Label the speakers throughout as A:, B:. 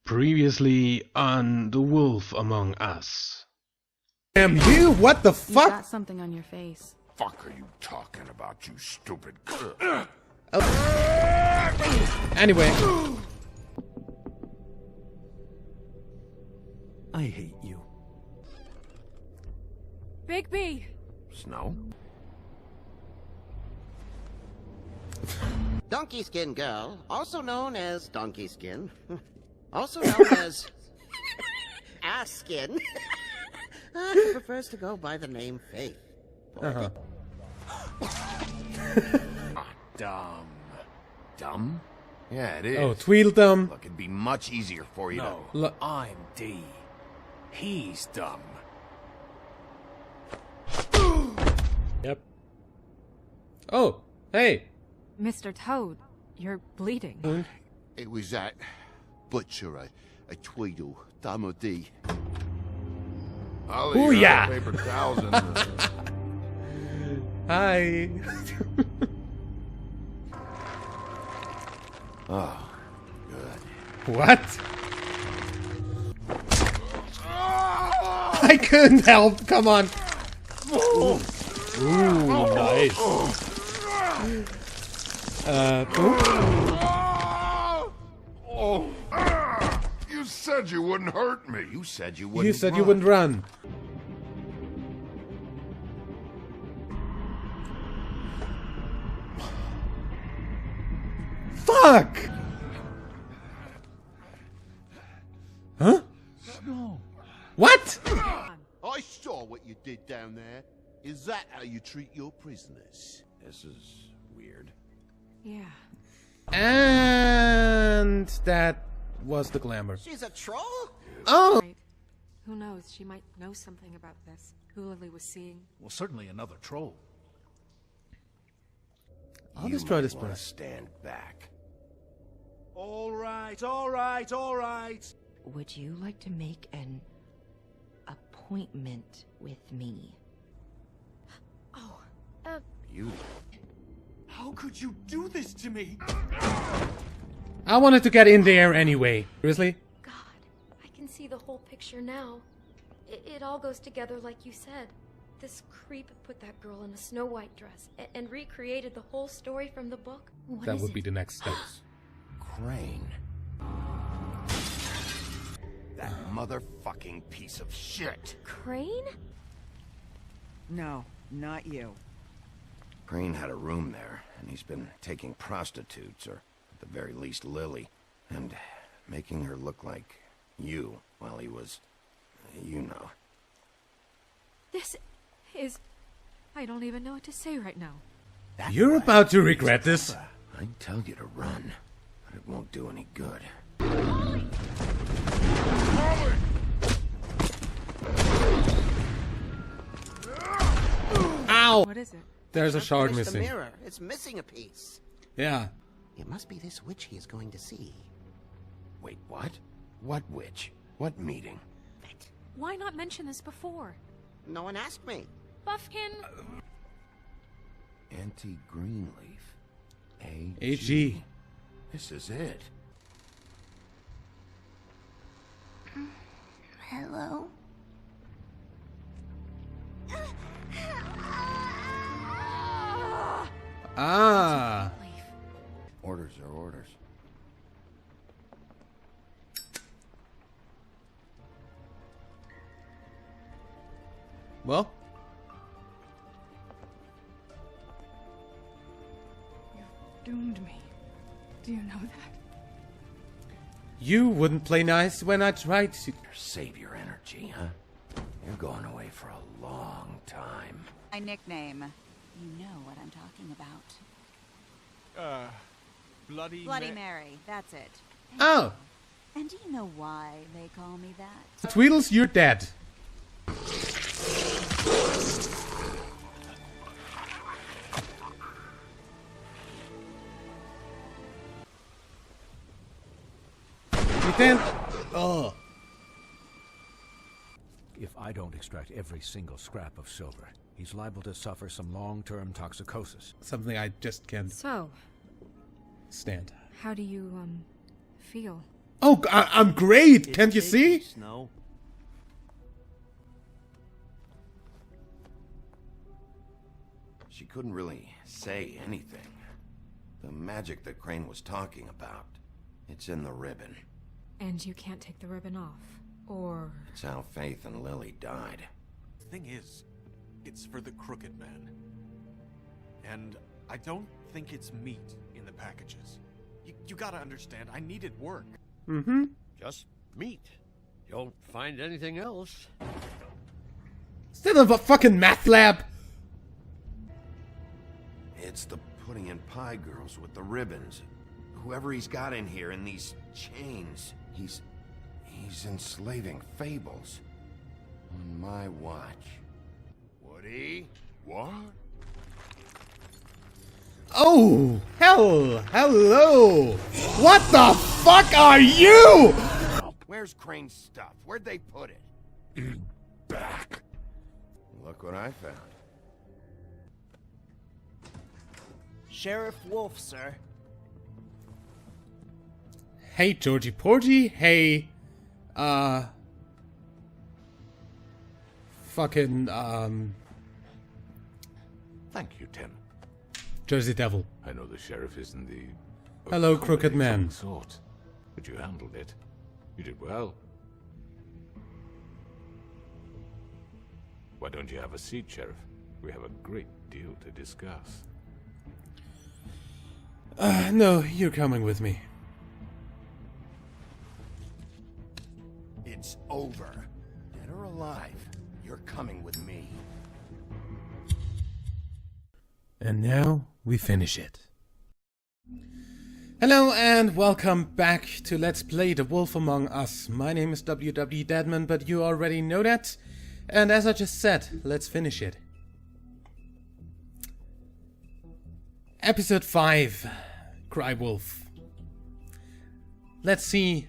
A: Previously on the Wilf Among Us.
B: Damn you! What the
C: You
B: fuck?
C: got something on your face.
D: Fuck are you talking about, you stupid?
B: Anyway,
E: I hate you.
C: Big B!
D: Snow?
F: Donkey Skin Girl, also known as Donkey Skin, also known as Ass Skin, prefers to go by the name Faith.
D: Dumb. Dumb? Yeah, it is.
B: oh, Tweedledum.
D: Look, it'd be much easier for you
E: No,
B: Look.
E: I'm D. He's dumb.
B: Yep. Oh, hey.
C: Mr. Toad, you're bleeding.
D: It was that butcher, a Tweedle, Damo D.
B: Ooh, yeah.
D: Paper towels in the...
B: Hi.
D: Oh, good.
B: What? I couldn't help. Come on. Ooh, nice.
D: Oh. You said you wouldn't hurt me. You said you wouldn't
B: You said you
D: run.
B: wouldn't run. Fuck! Huh?
E: No.
B: What?
D: I saw what you did down there. Is that how you treat your prisoners? This is weird.
C: Yeah.
B: And that was the glamour.
F: She's a troll?
B: Oh!
C: Right. Who knows? She might know something about this. Who Lily was seeing.
E: Well, certainly another troll.
B: I'll destroy this
D: wanna
B: place.
D: Stand back.
E: All right, all right, all right.
G: Would you like to make an appointment with me?
C: Oh,
D: You.
E: How could you do this to me?
B: I wanted to get in there anyway. Seriously?
H: God, I can see the whole picture now. It all goes together like you said. This creep put that girl in a Snow White dress and recreated the whole story from the book. What
B: That
H: is
B: would
H: it?
B: be the next step.
D: Crane. That motherfucking piece of shit.
H: Crane?
I: No, not you.
D: Crane had a room there, and he's been taking prostitutes, or at the very least Lily, and making her look like you while he was, you know.
C: this is... I don't even know what to say right now.
D: That's
B: You're
D: right.
B: about to regret this.
D: I'd tell you to run, but it won't do any good.
B: Ow!
C: What is it?
B: There's a shard
F: Finish the
B: missing.
F: mirror. It's missing a piece.
B: Yeah.
F: It must be this witch he is going to see.
D: Wait, what? What witch? What meeting?
C: Why not mention this before?
F: No one asked me.
C: Buffkin!
D: Anti-Greenleaf.
B: AG.
D: This is it.
H: Hello?
B: Ah.
D: Orders are orders.
B: Well,
C: Doomed me. Do you know that?
B: you wouldn't play nice when I tried to.
D: Save your energy, huh? You're going away for a long time.
I: My nickname. You know what I'm talking about. Bloody Mary, that's it.
B: Oh,
I: And do you know why they call me that?
B: Tweedles, you're dead. You can't. Oh.
E: If I don't extract every single scrap of silver, he's liable to suffer some long-term toxicosis.
B: Something I just can't
C: So,
B: stand.
C: how do you, feel?
B: Oh, I'm great! Can't you see?
J: Snow.
D: She couldn't really say anything. The magic that Crane was talking about, it's in the ribbon.
C: And you can't take the ribbon off. Or...
D: It's how Faith and Lily died.
J: Thing is, it's for the Crooked Man. And I don't think it's meat in the packages. You gotta understand, I needed work.
B: Mm-hmm.
K: Just meat. You don't find anything else.
B: Instead of a fucking math lab!
D: It's the putting in pie girls with the ribbons. Whoever he's got in here in these chains, he's enslaving fables. On my watch. Woody? What?
B: Oh! Hello! What the fuck are you?
D: Where's Crane's stuff? Where'd they put it?
K: Back.
D: Look what I found.
J: Sheriff Wolf, sir.
B: Hey, Georgie Porgy. Hey, fucking,
L: Thank you, Tim.
B: Jersey Devil.
L: I know the sheriff isn't the...
B: Hello, Crooked Man.
L: Sort, but you handled it. You did well. Why don't you have a seat, Sheriff? We have a great deal to discuss.
B: No, you're coming with me.
D: It's over. Dead or alive, you're coming with me.
B: And now we finish it. Hello and welcome back to Let's Play The Wolf Among Us. My name is WW Deadman, but you already know that. And as I just said, let's finish it. Episode 5, Cry Wolf. Let's see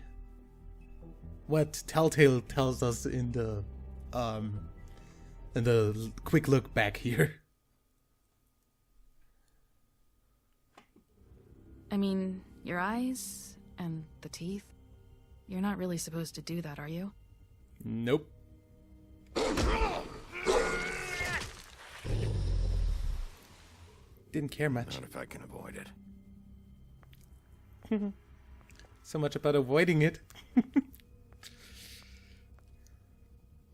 B: what Telltale tells us in the quick look back here.
M: I mean, your eyes and the teeth. You're not really supposed to do that, are you?
B: Nope. Didn't care much.
D: Not if I can avoid it.
B: So much about avoiding it.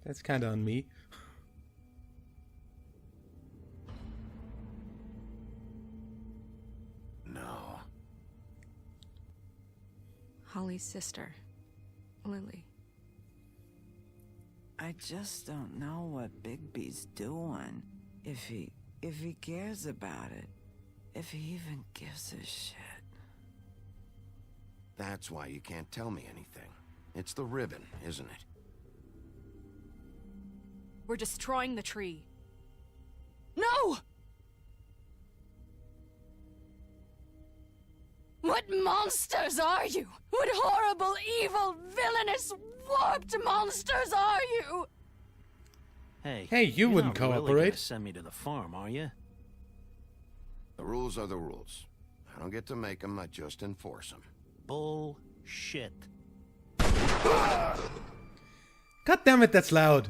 B: That's kind of on me.
D: No.
C: Holly's sister, Lily.
N: I just don't know what Bigby's doing. If he cares about it. If he even gives a shit.
D: That's why you can't tell me anything. It's the ribbon, isn't it?
C: We're destroying the tree.
M: No! What monsters are you? What horrible, evil, villainous, warped monsters are you?
J: Hey,
B: you wouldn't
J: not really
B: cooperate.
J: gonna send me to the farm, are you?
D: The rules are the rules. I don't get to make them, I just enforce them.
J: Bullshit.
B: God damn it, that's loud.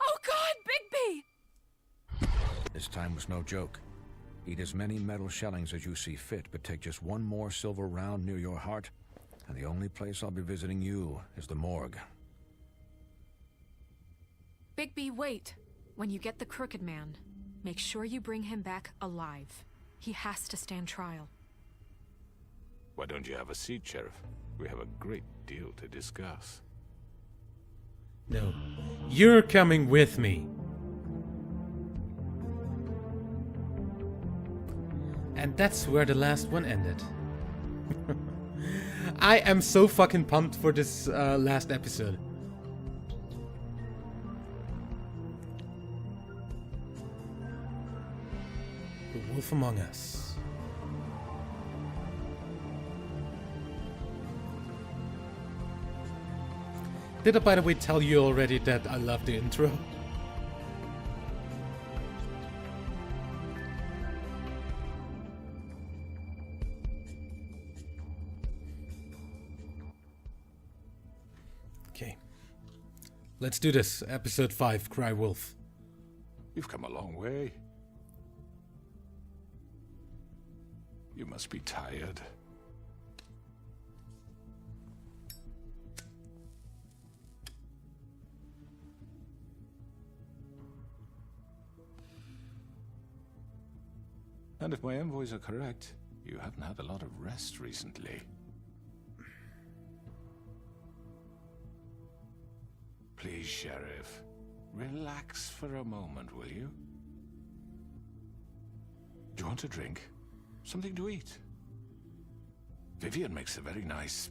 M: Oh God, Bigby!
E: This time was no joke. Eat as many metal shellings as you see fit, but take just one more silver round near your heart, and the only place I'll be visiting you is the morgue.
C: Bigby, wait. When you get the Crooked Man, make sure you bring him back alive. He has to stand trial.
L: Why don't you have a seat, Sheriff? We have a great deal to discuss.
B: No. You're coming with me. And that's where the last one ended. I am so fucking pumped for this last episode. The Wolf Among Us. Did I, by the way, tell you already that I love the intro? Okay. Let's do this. Episode 5, Cry Wolf.
L: You've come a long way. You must be tired. And if my envoys are correct, you haven't had a lot of rest recently. Please, Sheriff, relax for a moment, will you? Do you want a drink? Something to eat? Vivian makes a very nice,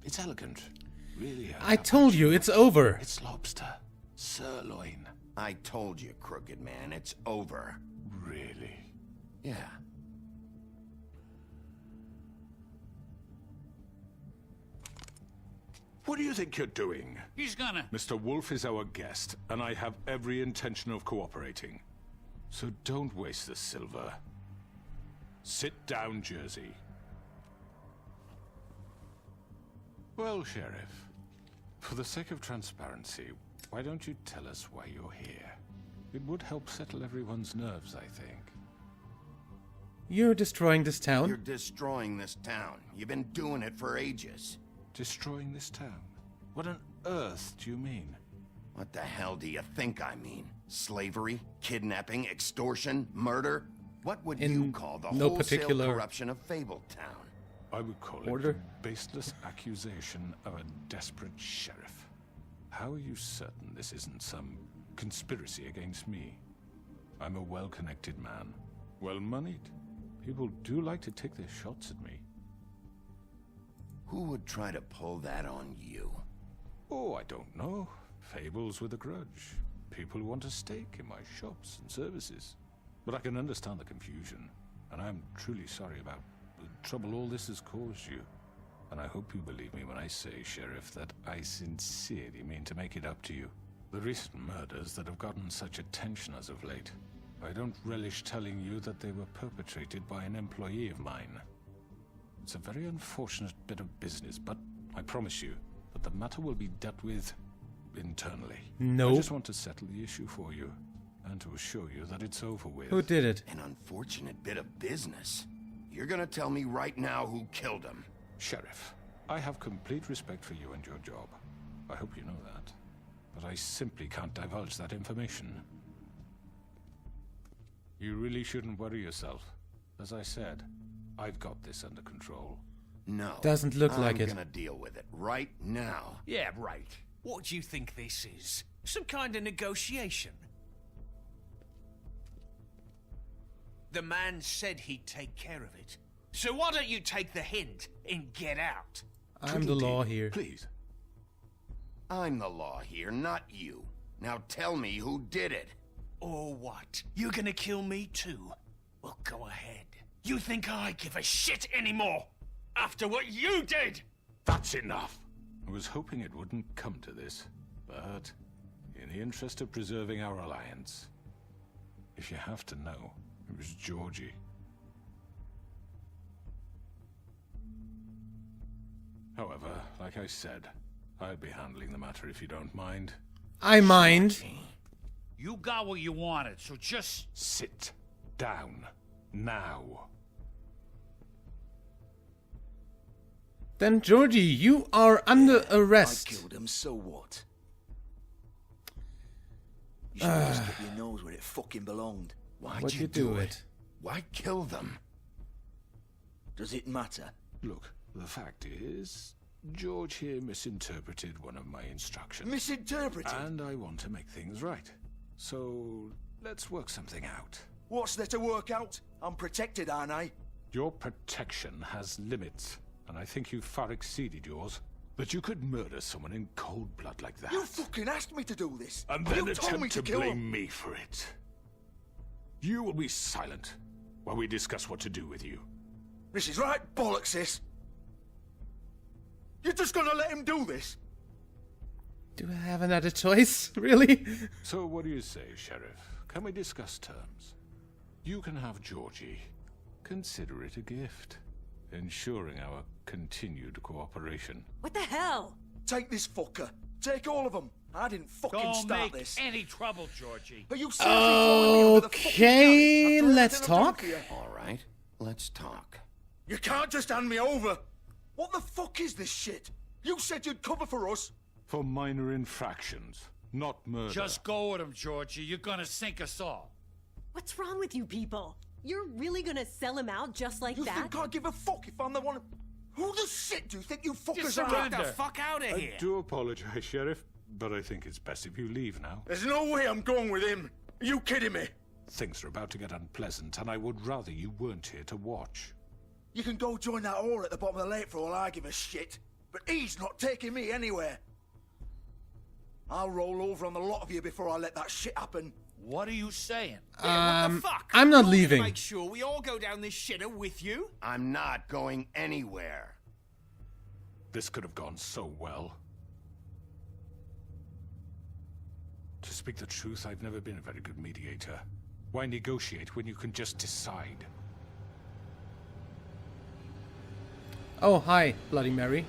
L: it's elegant. Really.
B: I told you, it's over.
L: It's lobster. Sirloin.
D: I told you, Crooked Man, it's over.
L: Really?
D: Yeah.
L: What do you think you're doing?
K: He's gonna...
L: Mr. Wolf is our guest, and I have every intention of cooperating. So don't waste the silver. Sit down, Jersey. Well, Sheriff, for the sake of transparency, why don't you tell us why you're here? It would help settle everyone's nerves, I think.
B: You're destroying this town?
D: You're destroying this town. You've been doing it for ages.
L: Destroying this town? What on earth do you mean?
D: What the hell do you think I mean? Slavery? Kidnapping? Extortion? Murder? What would you call the wholesale corruption of Fabletown?
L: I would call it the baseless accusation of a desperate sheriff. How are you certain this isn't some conspiracy against me? I'm a well-connected man, well-moneyed. People do like to take their shots at me.
D: Who would try to pull that on you?
L: Oh, I don't know. Fables with a grudge. People who want a stake in my shops and services. But I can understand the confusion, and I'm truly sorry about the trouble all this has caused you. And I hope you believe me when I say, Sheriff, that I sincerely mean to make it up to you. The recent murders that have gotten such attention as of late, I don't relish telling you that they were perpetrated by an employee of mine. It's a very unfortunate bit of business, but I promise you that the matter will be dealt with internally.
B: No.
L: I just want to settle the issue for you, and to assure you that it's over with.
B: Who did it?
D: An unfortunate bit of business. You're gonna tell me right now who killed him.
L: Sheriff, I have complete respect for you and your job. I hope you know that. But I simply can't divulge that information. You really shouldn't worry yourself. As I said, I've got this under control.
D: No.
B: Doesn't look like it.
D: I'm gonna deal with it right now.
K: Yeah, right. What do you think this is? Some kind of negotiation? The man said he'd take care of it. So why don't you take the hint and get out?
B: I'm the law here.
L: Please.
D: I'm the law here, not you. Now tell me who did it.
K: Or what? You're gonna kill me too? Well, go ahead. You think I give a shit anymore? After what you did?
L: That's enough. I was hoping it wouldn't come to this, but in the interest of preserving our alliance, if you have to know, it was Georgie. However, like I said, I'll be handling the matter if you don't mind.
B: I mind.
K: You got what you wanted, so just...
L: Sit down. Now.
B: Then, Georgie, you are under arrest.
O: I killed him, so what? You should just get your nose where it fucking belonged.
D: Why'd you do it? Why kill them?
O: Does it matter?
L: Look, the fact is, George here misinterpreted one of my instructions.
O: Misinterpreted?
L: And I want to make things right. So, let's work something out.
O: What's there to work out? I'm protected, aren't I?
L: Your protection has limits, and I think you've far exceeded yours. But you could murder someone in cold blood like that.
O: You fucking asked me to do this!
L: And then
O: you told me
L: attempt to
O: kill
L: blame
O: him.
L: me for it. You will be silent while we discuss what to do with you.
O: This is right bollocks, this! You're just gonna let him do this?
B: Do I have another choice? Really?
L: So what do you say, Sheriff? Can we discuss terms? You can have Georgie. Consider it a gift, ensuring our continued cooperation.
I: What the hell?
O: Take this fucker. Take all of them. I didn't fucking
K: Don't
O: start
K: make
O: this.
K: any trouble, Georgie.
O: Are you seriously calling me over the fucking
B: Okay,
O: carrot after
B: let's
O: everything I've done
B: talk.
O: for you?
D: All right, let's talk.
O: You can't just hand me over. What the fuck is this shit? You said you'd cover for us.
L: For minor infractions, not murder.
K: Just go with him, Georgie. You're gonna sink us all.
P: What's wrong with you people? You're really gonna sell him out just like
O: You
P: that?
O: think I give a fuck if I'm the one? Who the shit do you think you fuckers
K: Just
O: are?
K: get the fuck out of
L: I
K: here.
L: do apologize, Sheriff, but I think it's best if you leave now.
O: There's no way I'm going with him. Are you kidding me?
L: Things are about to get unpleasant, and I would rather you weren't here to watch.
O: You can go join that whore at the bottom of the lake for all I give a shit. But he's not taking me anywhere. I'll roll over on the lot of you before I let that shit happen.
K: What are you saying?
J: What the fuck?
B: I'm not
J: You're
B: leaving.
J: gonna make sure we all go down this shitter with you?
D: I'm not going anywhere.
L: This could have gone so well. To speak the truth, I've never been a very good mediator. Why negotiate when you can just decide?
B: Oh, hi, Bloody Mary.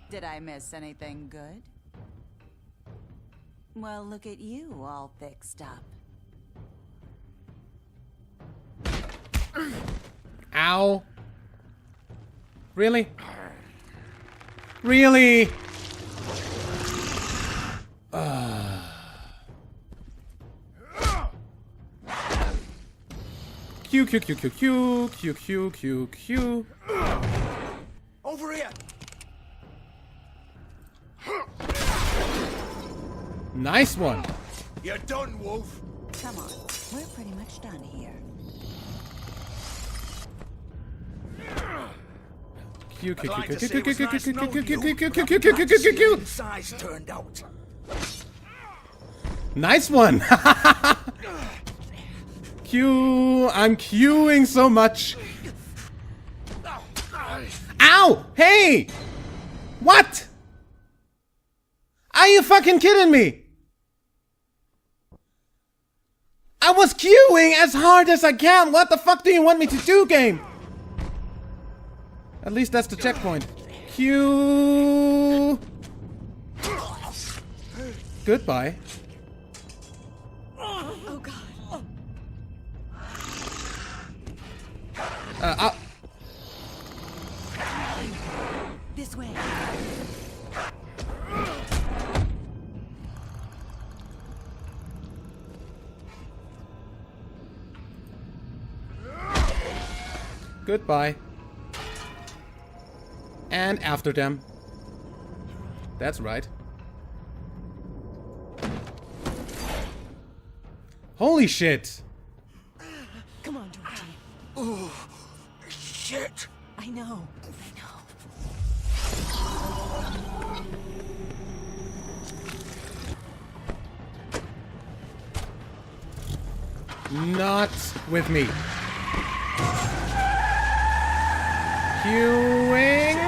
I: Did I miss anything good? Well, look at you, all fixed up.
B: Ow. Really? Really? Q, Q, Q, Q, Q, Q, Q, Q, Q.
O: Over here.
B: Nice one.
O: You're done, Wolf.
I: Come on, we're pretty much done here.
B: Q, Q,
O: I'd
B: Q,
O: like
B: Q,
O: to say
B: Q,
O: it
B: Q,
O: was
B: Q,
O: nice
B: Q, Q,
O: knowing
B: Q,
O: you,
B: Q, Q,
O: but
B: Q,
O: I'm
B: Q,
O: glad
B: Q,
O: to see
B: Q,
O: your
B: Q.
O: insides turned out.
B: Nice one. Q. I'm queuing so much. Ow! Hey! What? Are you fucking kidding me? I was queuing as hard as I can. What the fuck do you want me to do, game? At least that's the checkpoint. Q. Goodbye.
P: Oh god. This way.
B: Goodbye. And after them. That's right. Holy shit!
P: Come on, Georgie.
O: Oh, shit.
P: I know.
B: Not with me. Queuing.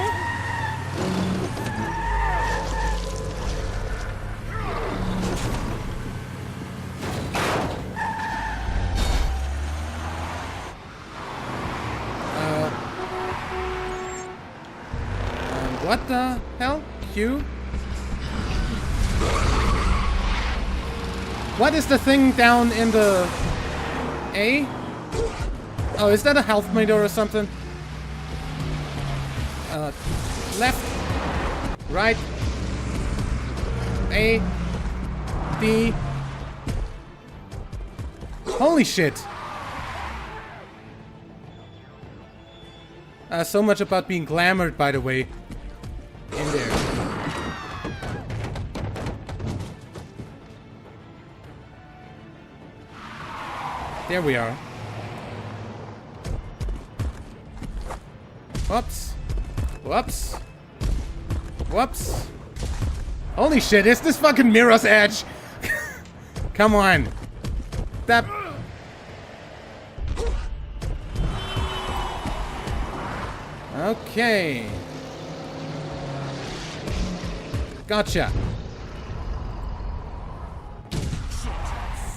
B: What the hell? Q? What is the thing down in the A? Oh, is that a health meter or something? Left, right, A, D. Holy shit! So much about being glamored, by the way. In there. There we are. Whoops. Whoops. Whoops. Holy shit, is this fucking Mirror's Edge? Come on. That... Okay. Gotcha.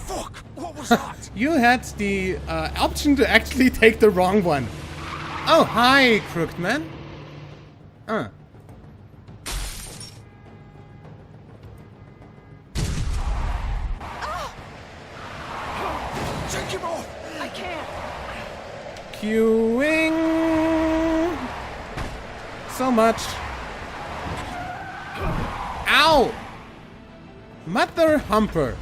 O: Fuck! What was that?
B: You had the option to actually take the wrong one. Oh, hi, crooked man.
O: Take him off!
I: I can't.
B: Queuing. So much. Ow! Mother humper.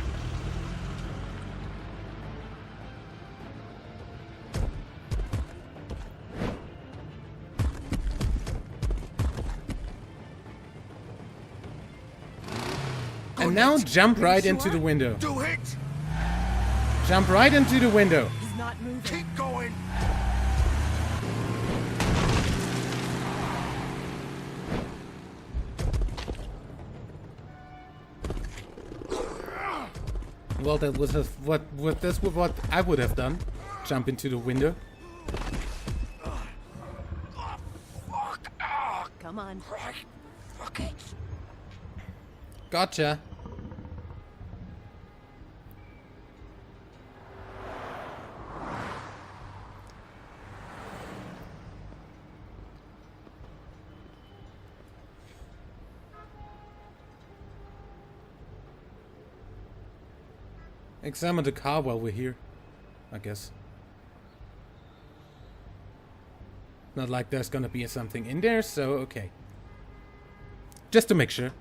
B: And now jump right into the window.
O: Do it!
B: Jump right into the window.
P: He's not moving.
O: Keep going!
B: Well, that was what I would have done. Jump into the window.
P: Come on.
O: Fuck it.
B: Gotcha. Examine the car while we're here, I guess. Not like there's gonna be something in there, so okay. Just to make sure.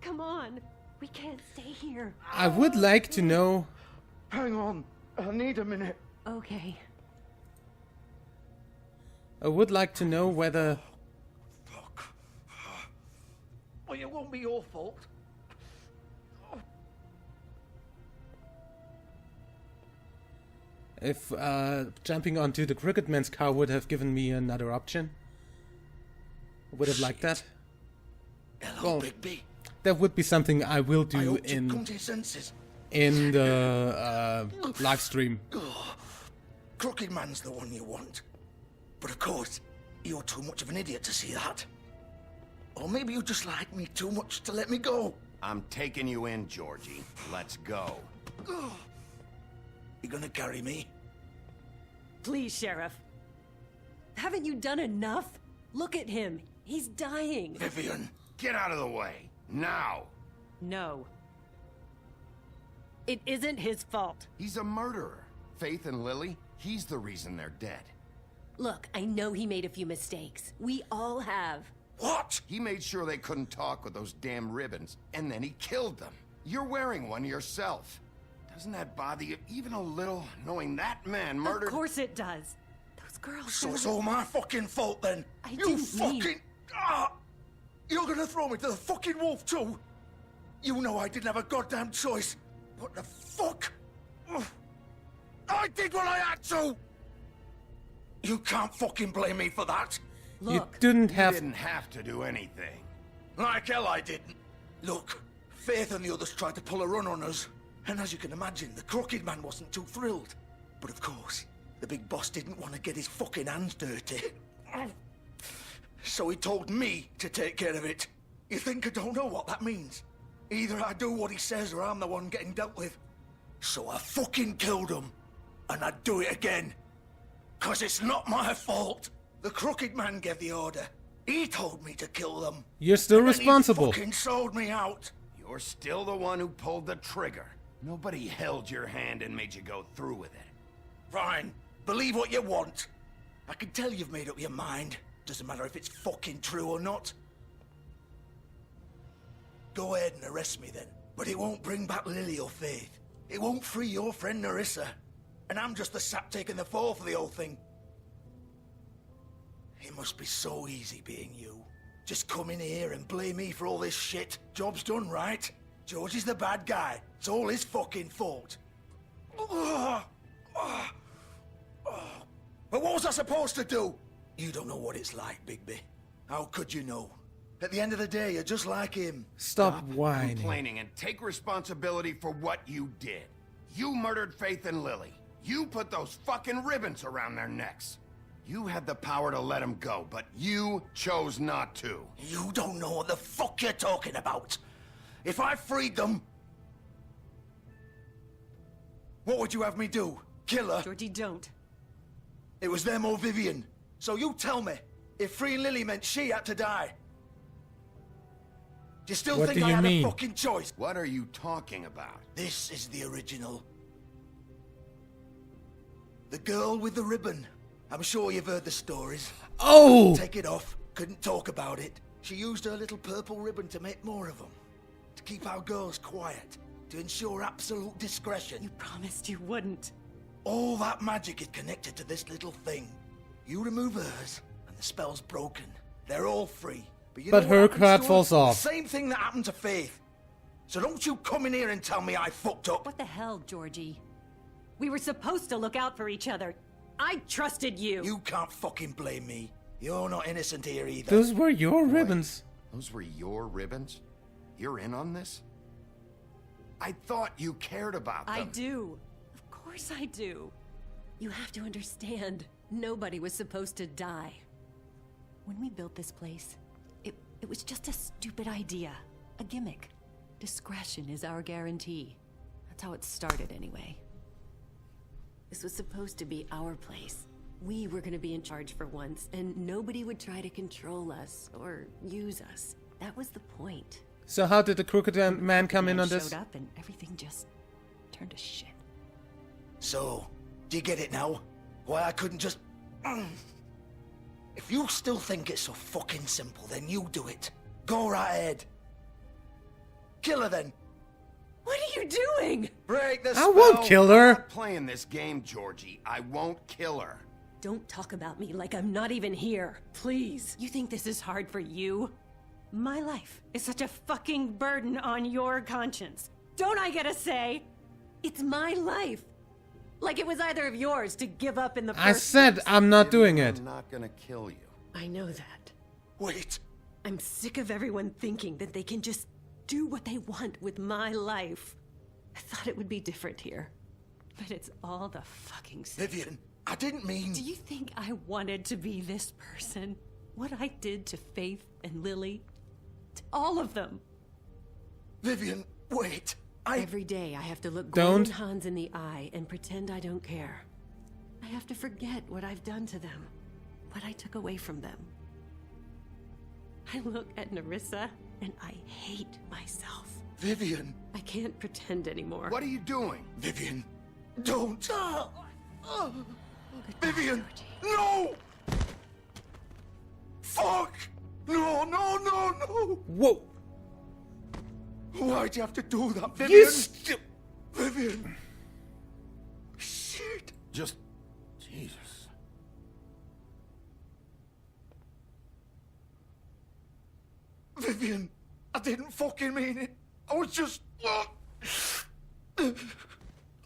P: Come on. We can't stay here.
B: I would like to know...
O: Hang on. I need a minute.
P: Okay.
B: I would like to know whether...
O: Well, it won't be your fault.
B: If jumping onto the Crooked Man's car would have given me another option. I would have liked that.
O: Hello, Bigby.
B: That would be something I will do
O: Come to your senses.
B: in the live stream.
O: Crooked Man's the one you want. But of course, you're too much of an idiot to see that. Or maybe you just like me too much to let me go.
D: I'm taking you in, Georgie. Let's go.
O: You gonna carry me?
P: Please, Sheriff. Haven't you done enough? Look at him. He's dying.
O: Vivian.
D: Get out of the way. Now.
P: No. It isn't his fault.
D: He's a murderer. Faith and Lily, he's the reason they're dead.
P: Look, I know he made a few mistakes. We all have.
D: What? He made sure they couldn't talk with those damn ribbons, and then he killed them. You're wearing one yourself. Doesn't that bother you even a little, knowing that man murdered...
P: Of course it does. Those girls...
O: So it's all my fucking fault then? You fucking... You're gonna throw me to the fucking wolf too? You know I didn't have a goddamn choice. What the fuck? I did what I had to! You can't fucking blame me for that.
B: You didn't
D: You
B: have...
D: didn't have to do anything.
O: Like hell I didn't. Look, Faith and the others tried to pull a run on us. And as you can imagine, the Crooked Man wasn't too thrilled. But of course, the big boss didn't want to get his fucking hands dirty. So he told me to take care of it. You think I don't know what that means? Either I do what he says or I'm the one getting dealt with. So I fucking killed him. And I'd do it again. 'Cause it's not my fault. The Crooked Man gave the order. He told me to kill them.
B: You're still
O: And then
B: responsible.
O: He fucking sold me out.
D: You're still the one who pulled the trigger. Nobody held your hand and made you go through with it.
O: Fine. Believe what you want. I can tell you've made up your mind. Doesn't matter if it's fucking true or not. Go ahead and arrest me then. But it won't bring back Lily or Faith. It won't free your friend Narissa. And I'm just the sap taking the fall for the whole thing. It must be so easy being you. Just come in here and blame me for all this shit. Job's done, right? George is the bad guy. It's all his fucking fault. But what was I supposed to do? You don't know what it's like, Bigby. How could you know? At the end of the day, you're just like him.
B: Stop whining.
D: Complaining and take responsibility for what you did. You murdered Faith and Lily. You put those fucking ribbons around their necks. You had the power to let him go, but you chose not to.
O: You don't know what the fuck you're talking about. If I freed them... What would you have me do? Kill her?
P: Georgie, don't.
O: It was them or Vivian. So you tell me, if freeing Lily meant she had to die. Do you still think I had a fucking choice?
D: What are you talking about?
O: This is the original. The girl with the ribbon. I'm sure you've heard the stories.
B: Oh!
O: Take it off. Couldn't talk about it. She used her little purple ribbon to make more of them. To keep our girls quiet. To ensure absolute discretion.
P: You promised you wouldn't.
O: All that magic is connected to this little thing. You remove hers, and the spell's broken. They're all free.
B: But her card falls off.
O: The same thing that happened to Faith. So don't you come in here and tell me I fucked up.
P: What the hell, Georgie? We were supposed to look out for each other. I trusted you.
O: You can't fucking blame me. You're not innocent here either.
B: Those were your ribbons.
D: Those were your ribbons? You're in on this? I thought you cared about them.
P: I do. Of course I do. You have to understand. Nobody was supposed to die. When we built this place, it was just a stupid idea. A gimmick. Discretion is our guarantee. That's how it started anyway. This was supposed to be our place. We were gonna be in charge for once, and nobody would try to control us or use us. That was the point.
B: So how did the Crooked Man come in on this?
P: Showed up and everything just turned to shit.
O: So, do you get it now? Why I couldn't just... If you still think it's so fucking simple, then you do it. Go right ahead. Kill her then.
P: What are you doing?
O: Break the
B: I
O: spell.
B: won't kill her.
D: I'm not playing this game, Georgie. I won't kill her.
P: Don't talk about me like I'm not even here. Please. You think this is hard for you? My life is such a fucking burden on your conscience. Don't I get a say? It's my life. Like it was either of yours to give up in the first
B: I said
P: place.
B: I'm not doing it.
D: I'm not gonna kill you.
P: I know that.
O: Wait.
P: I'm sick of everyone thinking that they can just do what they want with my life. I thought it would be different here. But it's all the fucking same.
O: Vivian, I didn't mean...
P: Do you think I wanted to be this person? What I did to Faith and Lily? To all of them.
O: Vivian, wait.
P: Every day I have to look
B: Don't.
P: Gordon and Hans in the eye and pretend I don't care. I have to forget what I've done to them. What I took away from them. I look at Nerissa and I hate myself.
O: Vivian.
P: I can't pretend anymore.
D: What are you doing?
O: Vivian, don't.
P: Goodbye,
O: Vivian,
P: Georgie.
O: no! Fuck! No, no, no, no!
B: Whoa.
O: Why'd you have to do that, Vivian?
B: You
O: Vivian. Shit.
D: Just... Jesus.
O: Vivian, I didn't fucking mean it. I was just...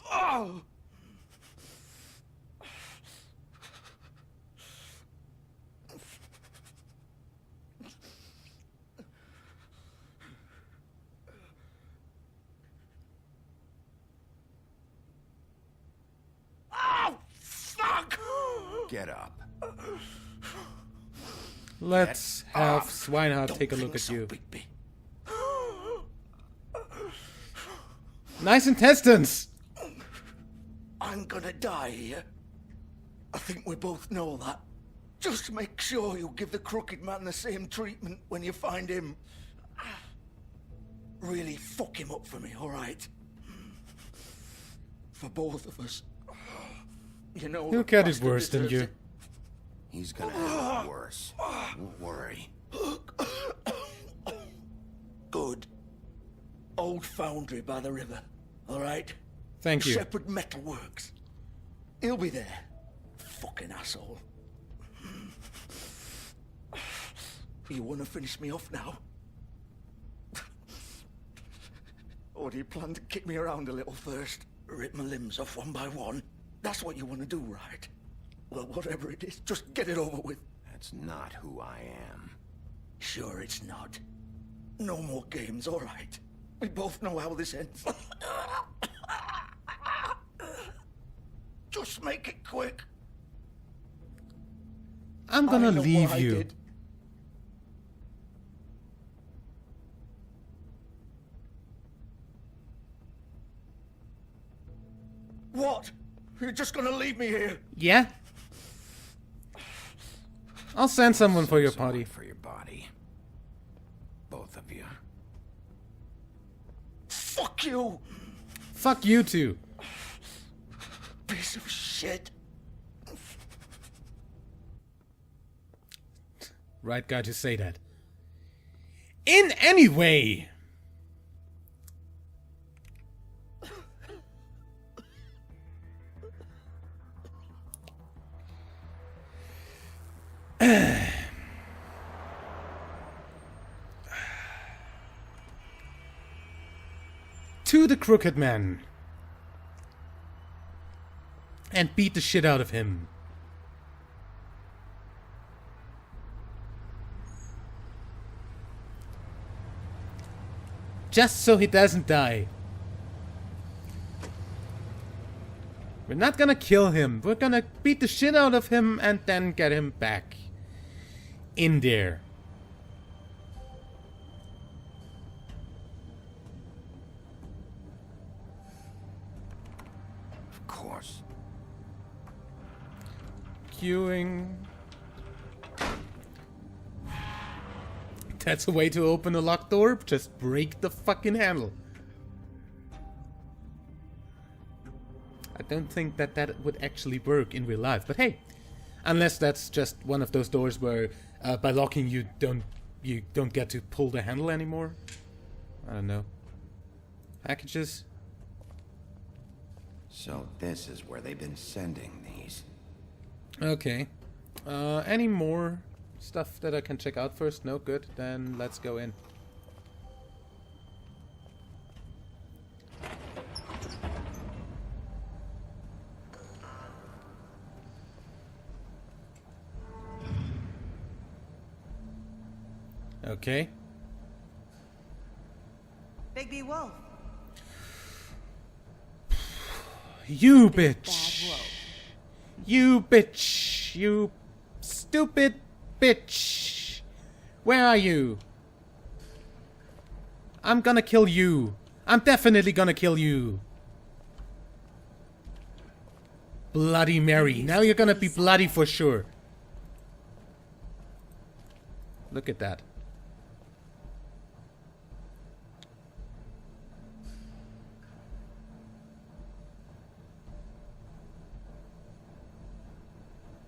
O: Oh. Fuck!
D: Get up.
B: Let's have Swinehart take a look at you. Nice intestines!
O: I'm gonna die here. I think we both know that. Just make sure you give the Crooked Man the same treatment when you find him. Really fuck him up for me, alright? For both of us. You know,
B: He'll get it worse than you.
D: He's gonna have it worse. Don't worry.
O: Good. Old foundry by the river, alright?
B: Thank you.
O: Shepherd Metalworks. He'll be there. Fucking asshole. You wanna finish me off now? Or do you plan to kick me around a little first? Rip my limbs off one by one? That's what you want to do, right? Well, whatever it is, just get it over with.
D: That's not who I am.
O: Sure it's not. No more games, all right. We both know how this ends. Just make it quick.
B: I'm gonna
O: know
B: leave
O: what I
B: you.
O: did. What? You're just gonna leave me here?
B: Yeah? I'll send someone for your party.
D: For your body. Both of you.
O: Fuck you!
B: Fuck you too.
O: Piece of shit.
B: Right guy to say that. In any way. To the Crooked Man. And beat the shit out of him. Just so he doesn't die. We're not gonna kill him. We're gonna beat the shit out of him and then get him back in there.
D: Of course.
B: Queuing. That's a way to open a locked door. Just break the fucking handle. I don't think that that would actually work in real life, but hey, unless that's just one of those doors where by locking you don't get to pull the handle anymore. I don't know. Packages.
D: So this is where they've been sending these.
B: Okay. Any more stuff that I can check out first? No, good. Then let's go in. Okay.
I: Bigby Wolf.
B: You bitch. You bitch. You stupid bitch. Where are you? I'm gonna kill you. I'm definitely gonna kill you. Bloody Mary. Now you're gonna be bloody for sure. Look at that.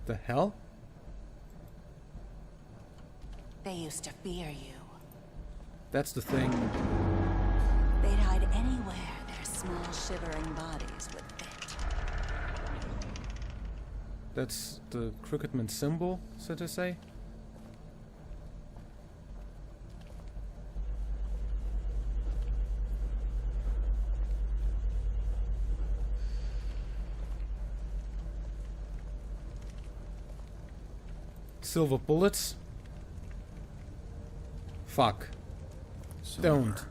B: The hell?
I: They used to fear you.
B: That's the thing.
I: They'd hide anywhere their small shivering bodies would fit.
B: That's the Crooked Man symbol, so to say. Silver bullets. Fuck.
D: Silver.
B: Don't.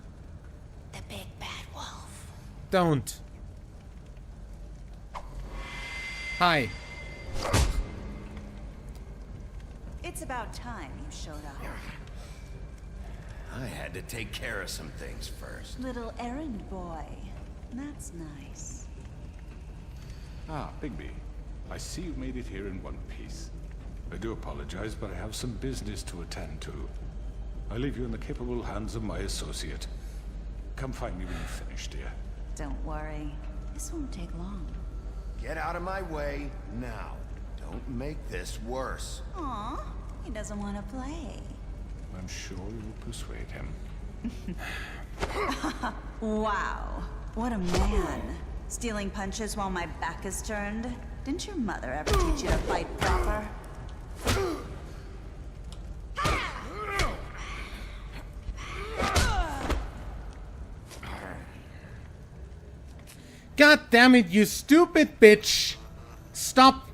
I: The big bad wolf.
B: Don't. Hi.
I: It's about time you showed up.
D: I had to take care of some things first.
I: Little errand boy. That's nice.
L: Ah, Bigby. I see you made it here in one piece. I do apologize, but I have some business to attend to. I leave you in the capable hands of my associate. Come find me when you're finished, dear.
I: Don't worry. This won't take long.
D: Get out of my way now. Don't make this worse.
I: Aw, he doesn't want to play.
L: I'm sure you will persuade him.
I: Wow, what a man. Stealing punches while my back is turned? Didn't your mother ever teach you to fight proper?
B: God damn it, you stupid bitch! Stop!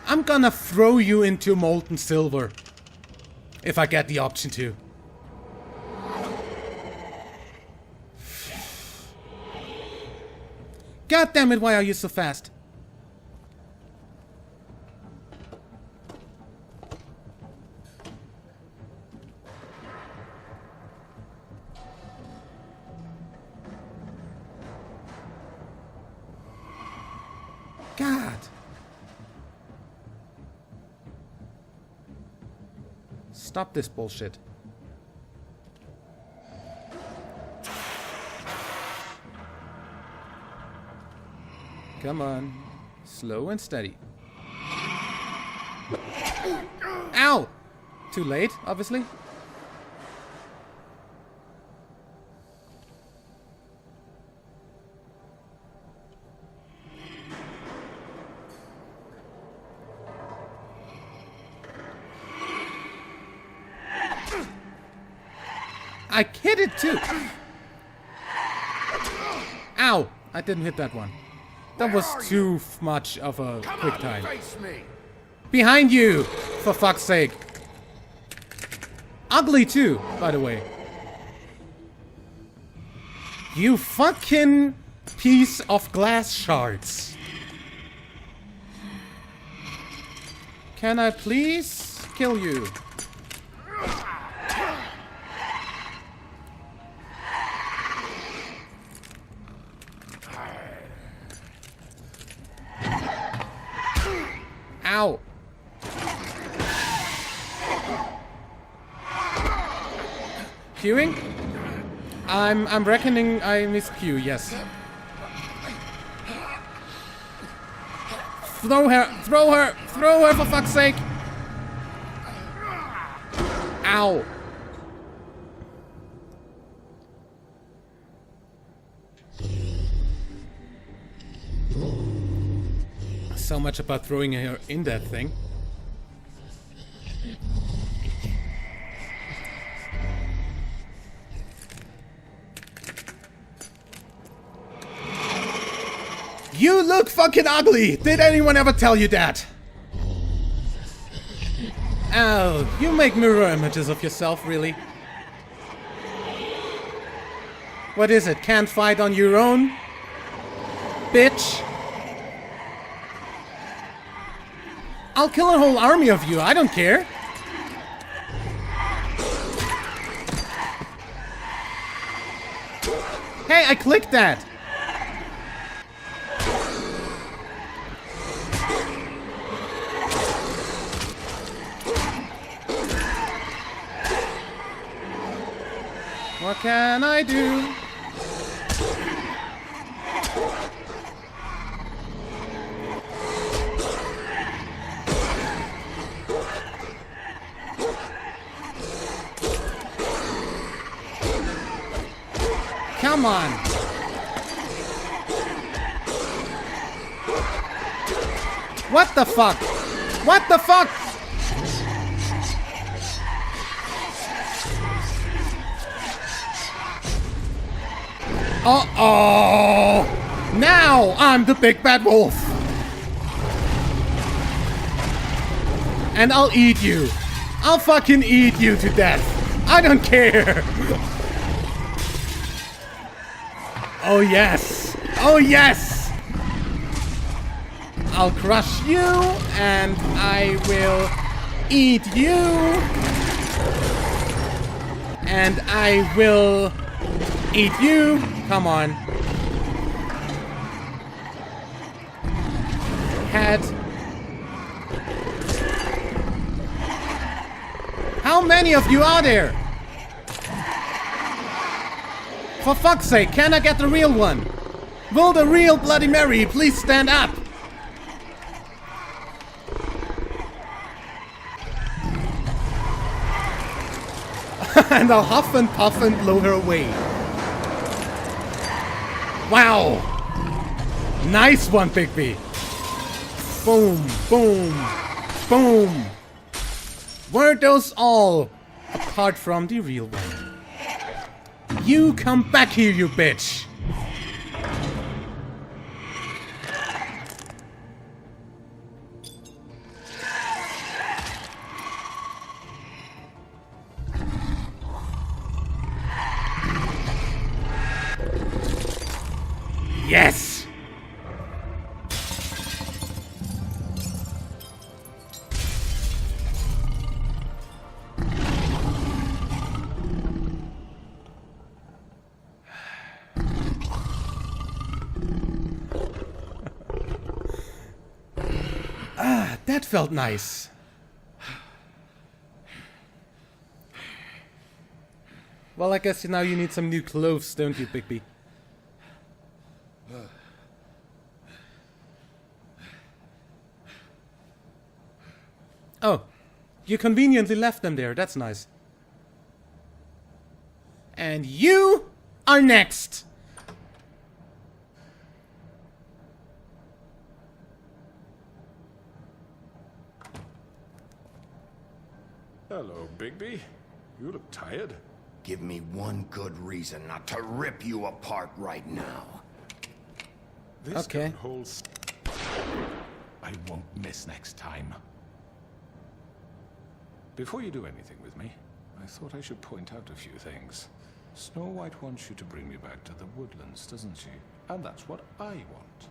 B: I'm gonna throw you into molten silver. If I get the option to. God damn it, why are you so fast? God. Stop this bullshit. Come on. Slow and steady. Ow! Too late, obviously. I hit it too! Ow! I didn't hit that one. That was too much of a quick time. Behind you! For fuck's sake. Ugly too, by the way. You fucking piece of glass shards. Can I please kill you? Ow! Queuing? I'm reckoning I missed Q, yes. Throw her! Throw her! Throw her for fuck's sake! Ow! So much about throwing her in that thing. You look fucking ugly! Did anyone ever tell you that? Oh, you make mirror images of yourself, really? What is it? Can't fight on your own? Bitch! I'll kill a whole army of you, I don't care. Hey, I clicked that! What can I do? Come on! What the fuck? What the fuck? Uh-oh! Now I'm the big bad wolf! And I'll eat you! I'll fucking eat you to death! I don't care! Oh yes! Oh yes! I'll crush you, and I will eat you, and I will eat you. Come on. Head. How many of you are there? For fuck's sake, can I get the real one? Will the real Bloody Mary please stand up? And I'll huff and puff and blow her away. Wow! Nice one, Bigby! Boom, boom, boom! Were those all? Apart from the real one. You come back here, you bitch! Yes! That felt nice. Well, I guess now you need some new clothes, don't you, Bigby? Oh, you conveniently left them there. That's nice. And you are next.
L: Hello, Bigby. You look tired.
D: Give me one good reason not to rip you apart right now.
L: This gun holds... I won't miss next time. Before you do anything with me, I thought I should point out a few things. Snow White wants you to bring me back to the woodlands, doesn't she? And that's what I want.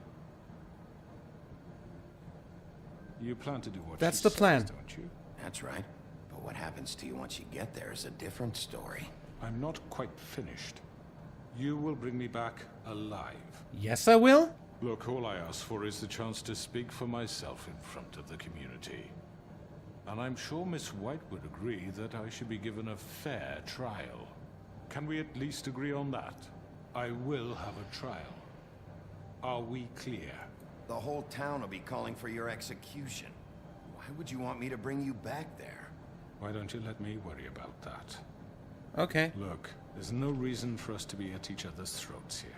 L: You plan to do what
B: That's
L: she
B: the
L: says,
B: plan.
L: don't you?
D: That's right. But what happens to you once you get there is a different story.
L: I'm not quite finished. You will bring me back alive.
B: Yes, I will.
L: Look, all I ask for is the chance to speak for myself in front of the community. And I'm sure Miss White would agree that I should be given a fair trial. Can we at least agree on that? I will have a trial. Are we clear?
D: The whole town will be calling for your execution. Why would you want me to bring you back there?
L: Why don't you let me worry about that?
B: Okay.
L: Look, there's no reason for us to be at each other's throats here.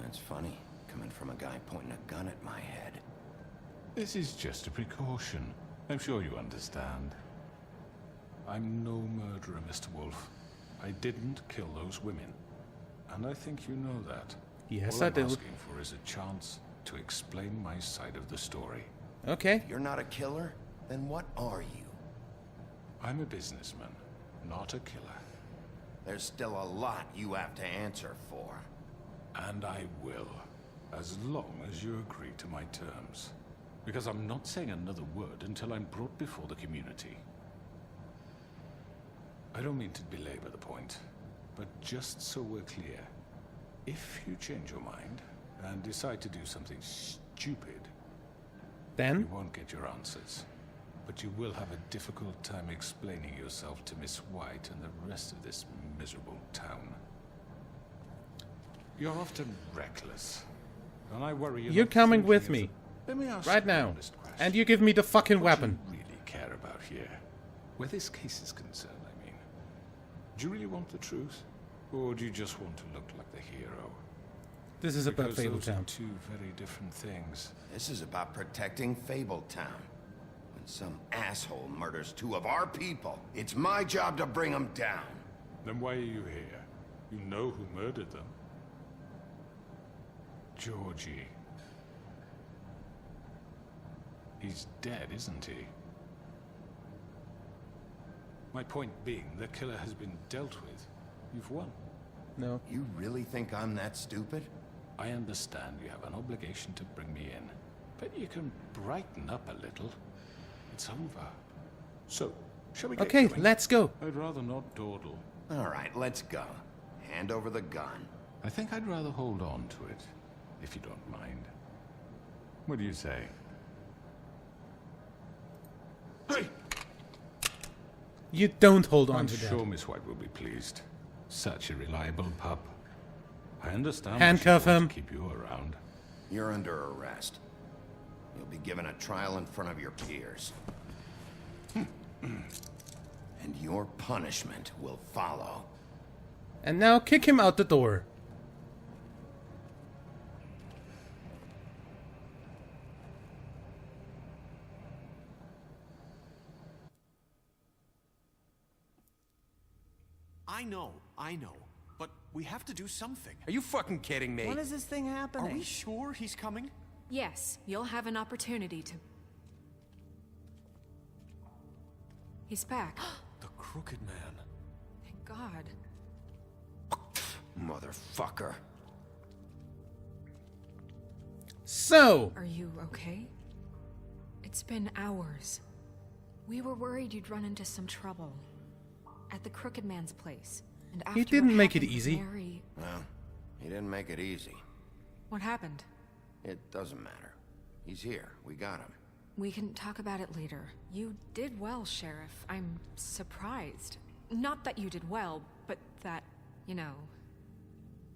D: That's funny, coming from a guy pointing a gun at my head.
L: This is just a precaution. I'm sure you understand. I'm no murderer, Mr. Wolf. I didn't kill those women. And I think you know that.
B: Yes,
L: All
B: I do.
L: I'm asking for is a chance to explain my side of the story.
B: Okay.
D: If you're not a killer, then what are you?
L: I'm a businessman, not a killer.
D: There's still a lot you have to answer for.
L: And I will, as long as you agree to my terms. Because I'm not saying another word until I'm brought before the community. I don't mean to belabor the point, but just so we're clear, if you change your mind and decide to do something stupid,
B: then
L: you won't get your answers. But you will have a difficult time explaining yourself to Miss White and the rest of this miserable town. You're often reckless, and I worry
B: You're
L: not
B: coming
L: thinking
B: with
L: of
B: me.
L: Let me ask
B: Right
L: you an
B: now.
L: honest question.
B: And you give me the fucking
L: What
B: weapon.
L: do you really care about here? Where this case is concerned, I mean. Do you really want the truth? Or do you just want to look like the hero?
B: This is about
L: Because those are
B: Fabletown.
L: two very different things.
D: This is about protecting Fabletown. When some asshole murders two of our people, it's my job to bring them down.
L: Then why are you here? You know who murdered them. Georgie. He's dead, isn't he? My point being, the killer has been dealt with. You've won.
B: No.
D: You really think I'm that stupid?
L: I understand you have an obligation to bring me in, but you can brighten up a little. It's over. So, shall we get
B: Okay,
L: going?
B: let's go.
L: I'd rather not dawdle.
D: All right, let's go. Hand over the gun.
L: I think I'd rather hold on to it, if you don't mind. What do you say? Hey!
B: You don't hold on
L: I'm
B: to
L: sure
B: that.
L: Miss White will be pleased. Such a reliable pup. I understand
B: Handcuff
L: why she wants
B: him.
L: to keep you around.
D: You're under arrest. You'll be given a trial in front of your peers. And your punishment will follow.
B: And now kick him out the door.
J: I know. But we have to do something.
Q: Are you fucking kidding me?
N: When is this thing happening?
J: Are we sure he's coming?
C: Yes, you'll have an opportunity to... He's back.
J: The Crooked Man.
C: Thank God.
D: Motherfucker.
B: So,
C: Are you okay? It's been hours. We were worried you'd run into some trouble. At the Crooked Man's place. And after
B: he didn't
C: what
B: make it
C: happened with
B: easy.
C: Mary...
D: Well, he didn't make it easy.
C: What happened?
D: It doesn't matter. He's here. We got him.
C: We can talk about it later. You did well, Sheriff. I'm surprised. Not that you did well, but that, you know...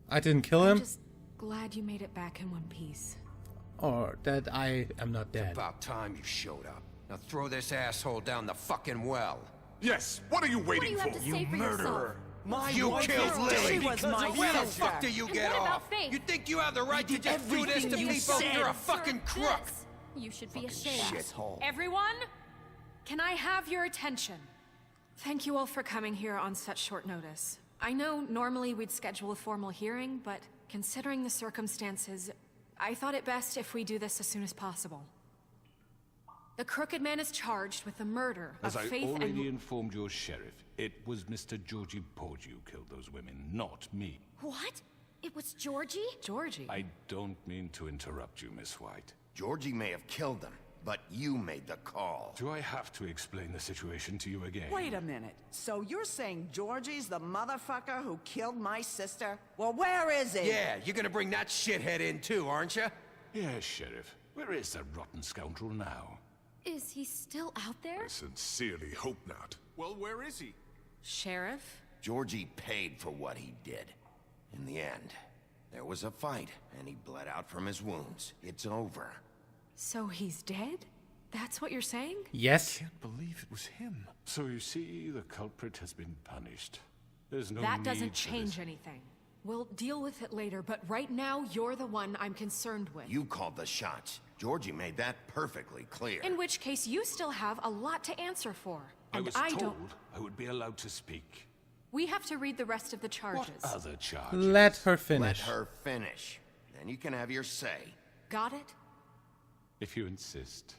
B: I didn't kill him?
C: I'm just glad you made it back in one piece.
B: Or that I am not dead.
Q: It's about time you showed up. Now throw this asshole down the fucking well.
R: Yes, what are you waiting for?
Q: You murderer!
I: You
Q: killed Lily!
I: was my
Q: Where the
I: sister.
Q: fuck do you get off? You think you have the right to just do this to people? You're a fucking crook!
H: You should be ashamed.
Q: Shithole.
C: Everyone, can I have your attention? Thank you all for coming here on such short notice. I know normally we'd schedule a formal hearing, but considering the circumstances, I thought it best if we do this as soon as possible. The Crooked Man is charged with the murder of
L: As I
C: Faith and...
L: already informed your sheriff, it was Mr. Georgie Porgy who killed those women, not me.
H: What? It was Georgie?
C: Georgie?
L: I don't mean to interrupt you, Miss White.
D: Georgie may have killed them, but you made the call.
L: Do I have to explain the situation to you again?
N: Wait a minute. So you're saying Georgie's the motherfucker who killed my sister? Well, where is he?
Q: Yeah, you're gonna bring that shithead in too, aren't you?
L: Yes, Sheriff. Where is that rotten scoundrel now?
H: Is he still out there?
R: I sincerely hope not.
J: Well, where is he?
C: Sheriff?
D: Georgie paid for what he did. In the end, there was a fight, and he bled out from his wounds. It's over.
C: So he's dead? That's what you're saying?
B: Yes.
L: I can't believe it was him. So you see, the culprit has been punished. There's no
C: That
L: need
C: doesn't
L: for
C: change
L: this.
C: anything. We'll deal with it later, but right now, you're the one I'm concerned with.
D: You called the shots. Georgie made that perfectly clear.
C: In which case, you still have a lot to answer for. And
L: I was
C: don't...
L: told I would be allowed to speak.
C: We have to read the rest of the charges.
L: What other charges?
B: Let her finish.
D: Let her finish. Then you can have your say.
C: Got it?
L: If you insist.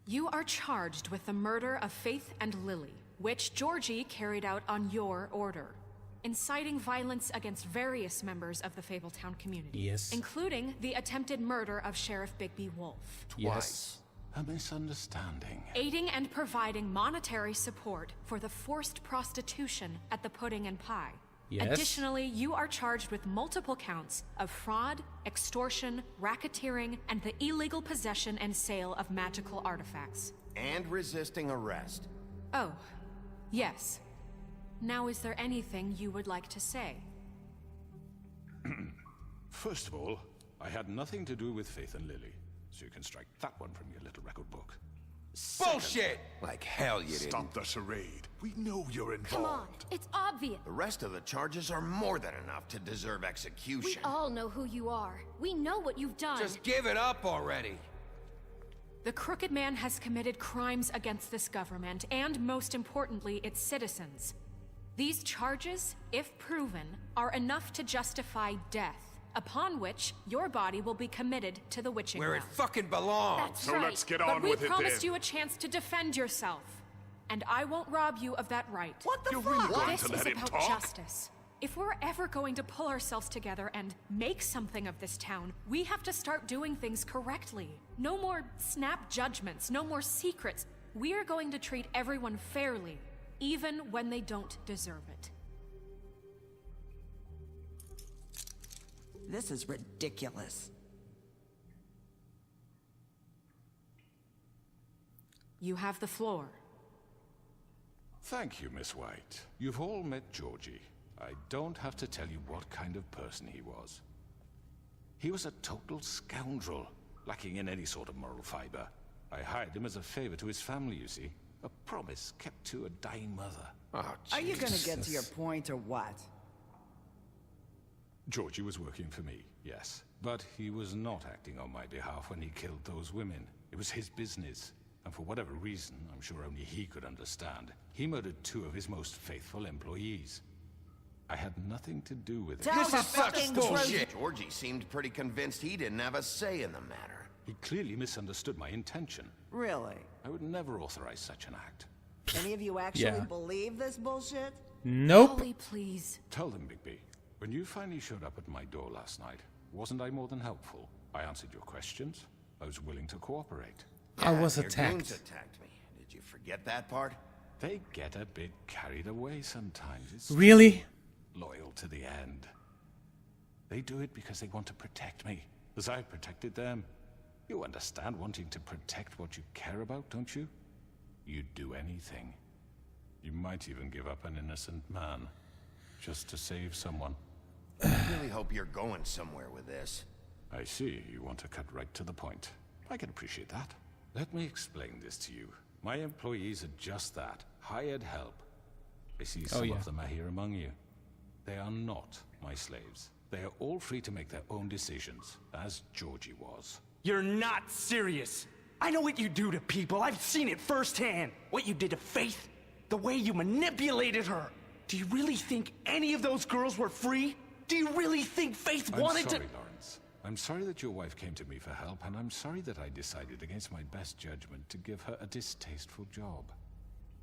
C: You are charged with the murder of Faith and Lily, which Georgie carried out on your order, inciting violence against various members of the Fabletown community.
B: Yes.
C: Including the attempted murder of Sheriff Bigby Wolf.
B: Yes.
L: A misunderstanding.
C: Aiding and providing monetary support for the forced prostitution at the Pudding and Pie.
B: Yes.
C: Additionally, you are charged with multiple counts of fraud, extortion, racketeering, and the illegal possession and sale of magical artifacts.
D: And resisting arrest.
C: Oh, yes. Now, is there anything you would like to say?
L: First of all, I had nothing to do with Faith and Lily, so you can strike that one from your little record book.
Q: Bullshit! Like hell you didn't.
R: Stop the charade. We know you're involved.
H: Come on, it's obvious.
D: The rest of the charges are more than enough to deserve
H: We
D: execution.
H: all know who you are. We know what you've done.
Q: Just give it up already.
C: The Crooked Man has committed crimes against this government, and most importantly, its citizens. These charges, if proven, are enough to justify death, upon which your body will be committed to the witching
Q: Where it
C: well.
Q: fucking belongs.
C: That's
R: So
C: right.
R: let's get
C: but
R: on
C: we
R: with it
C: promised
R: then.
C: you a chance to defend yourself, and I won't rob you of that right.
N: What the
R: You're
N: fuck?
R: really going
C: This
R: to
C: is
R: let him
C: about
R: talk?
C: justice. If we're ever going to pull ourselves together and make something of this town, we have to start doing things correctly. No more snap judgments, no more secrets. We are going to treat everyone fairly, even when they don't deserve it.
N: This is ridiculous.
C: You have the floor.
L: Thank you, Miss White. You've all met Georgie. I don't have to tell you what kind of person he was. He was a total scoundrel, lacking in any sort of moral fiber. I hired him as a favor to his family, you see. A promise kept to a dying mother.
D: Oh,
N: Are you gonna get to your
B: Jesus.
N: point or what?
L: Georgie was working for me, yes. But he was not acting on my behalf when he killed those women. It was his business. And for whatever reason, I'm sure only he could understand, he murdered 2 of his most faithful employees. I had nothing to do with it.
N: Tell
Q: This
N: the
Q: is such
N: fucking
Q: bullshit.
D: Georgie seemed pretty convinced he didn't have a say in the matter.
L: He clearly misunderstood my intention.
N: Really?
L: I would never authorize such an act.
N: Any of you actually
B: Yeah.
N: believe this bullshit?
B: Nope.
C: Ollie, please.
L: Tell them, Bigby. When you finally showed up at my door last night, wasn't I more than helpful? I answered your questions. I was willing to cooperate.
B: I was
D: Your goons
B: attacked.
D: attacked me. Did you forget that part?
L: They get a bit carried away sometimes. It's
B: Really?
L: loyal to the end. They do it because they want to protect me, as I protected them. You understand wanting to protect what you care about, don't you? You'd do anything. You might even give up an innocent man, just to save someone.
D: I really hope you're going somewhere with this.
L: I see, you want to cut right to the point. I can appreciate that. Let me explain this to you. My employees are just that, hired help. I see some of them are here among you. They are not my slaves. They are all free to make their own decisions, as Georgie was.
Q: You're not serious. I know what you do to people. I've seen it firsthand. What you did to Faith, the way you manipulated her. Do you really think any of those girls were free? Do you really think Faith wanted to—
L: I'm sorry, Lawrence. I'm sorry that your wife came to me for help, and I'm sorry that I decided against my best judgment to give her a distasteful job.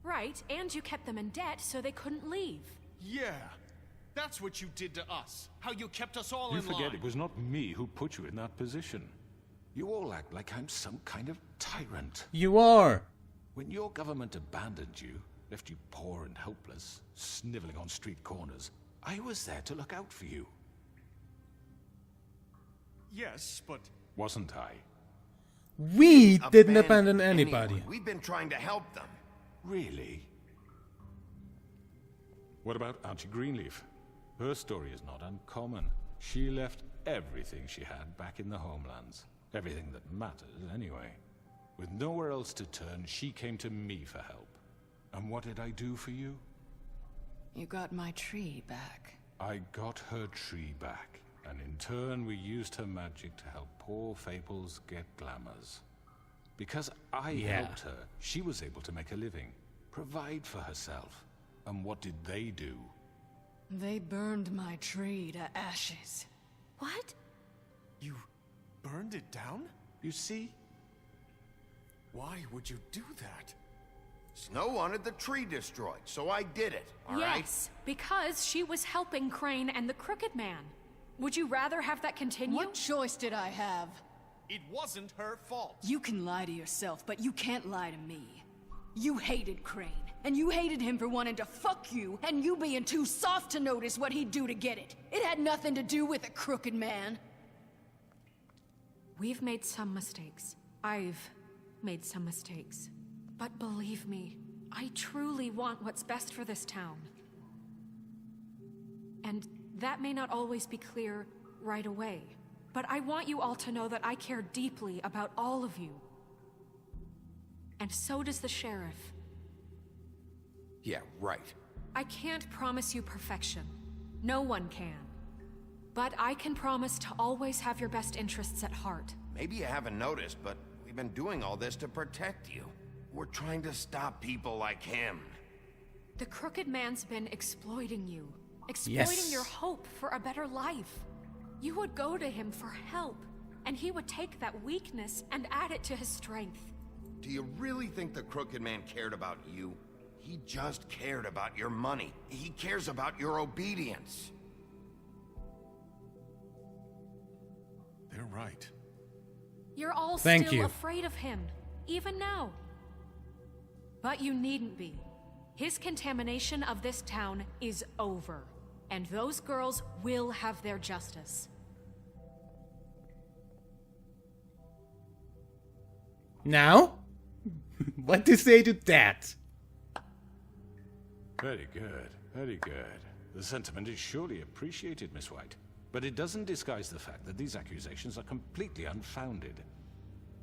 C: Right, and you kept them in debt so they couldn't leave.
J: Yeah, that's what you did to us. How you kept us all
L: You
J: in line.
L: forget it was not me who put you in that position. You all act like I'm some kind of tyrant.
B: You are.
L: When your government abandoned you, left you poor and helpless, sniveling on street corners, I was there to look out for you.
J: Yes, but...
L: Wasn't I?
B: We didn't abandon anybody.
D: Anyone. We've been trying to help them.
L: Really? What about Auntie Greenleaf? Her story is not uncommon. She left everything she had back in the homelands. Everything that matters, anyway. With nowhere else to turn, she came to me for help. And what did I do for you?
M: You got my tree back.
L: I got her tree back, and in turn we used her magic to help poor Fables get glamours. Because I helped her, she was able to make a living, provide for herself. And what did they do?
M: They burned my tree to ashes.
C: What?
J: You burned it down?
L: You see?
J: Why would you do that?
D: Snow wanted the tree destroyed, so I did it, all right?
C: Yes, because she was helping Crane and the Crooked Man. Would you rather have that continue?
M: What choice did I have?
J: It wasn't her fault.
M: You can lie to yourself, but you can't lie to me. You hated Crane, and you hated him for wanting to fuck you, and you being too soft to notice what he'd do to get it. It had nothing to do with a Crooked Man.
C: We've made some mistakes. I've made some mistakes. But believe me, I truly want what's best for this town. And that may not always be clear right away, but I want you all to know that I care deeply about all of you. And so does the sheriff.
D: Yeah, right.
C: I can't promise you perfection. No one can. But I can promise to always have your best interests at heart.
D: Maybe you haven't noticed, but we've been doing all this to protect you. We're trying to stop people like him.
C: The Crooked Man's been exploiting you. Exploiting your hope for a better life. You would go to him for help, and he would take that weakness and add it to his strength.
D: Do you really think the Crooked Man cared about you? He just cared about your money. He cares about your obedience.
J: They're right.
C: You're all
B: Thank
C: still
B: you.
C: afraid of him, even now. But you needn't be. His contamination of this town is over, and those girls will have their justice.
B: Now? What to say to that?
L: Very good, very good. The sentiment is surely appreciated, Miss White. But it doesn't disguise the fact that these accusations are completely unfounded.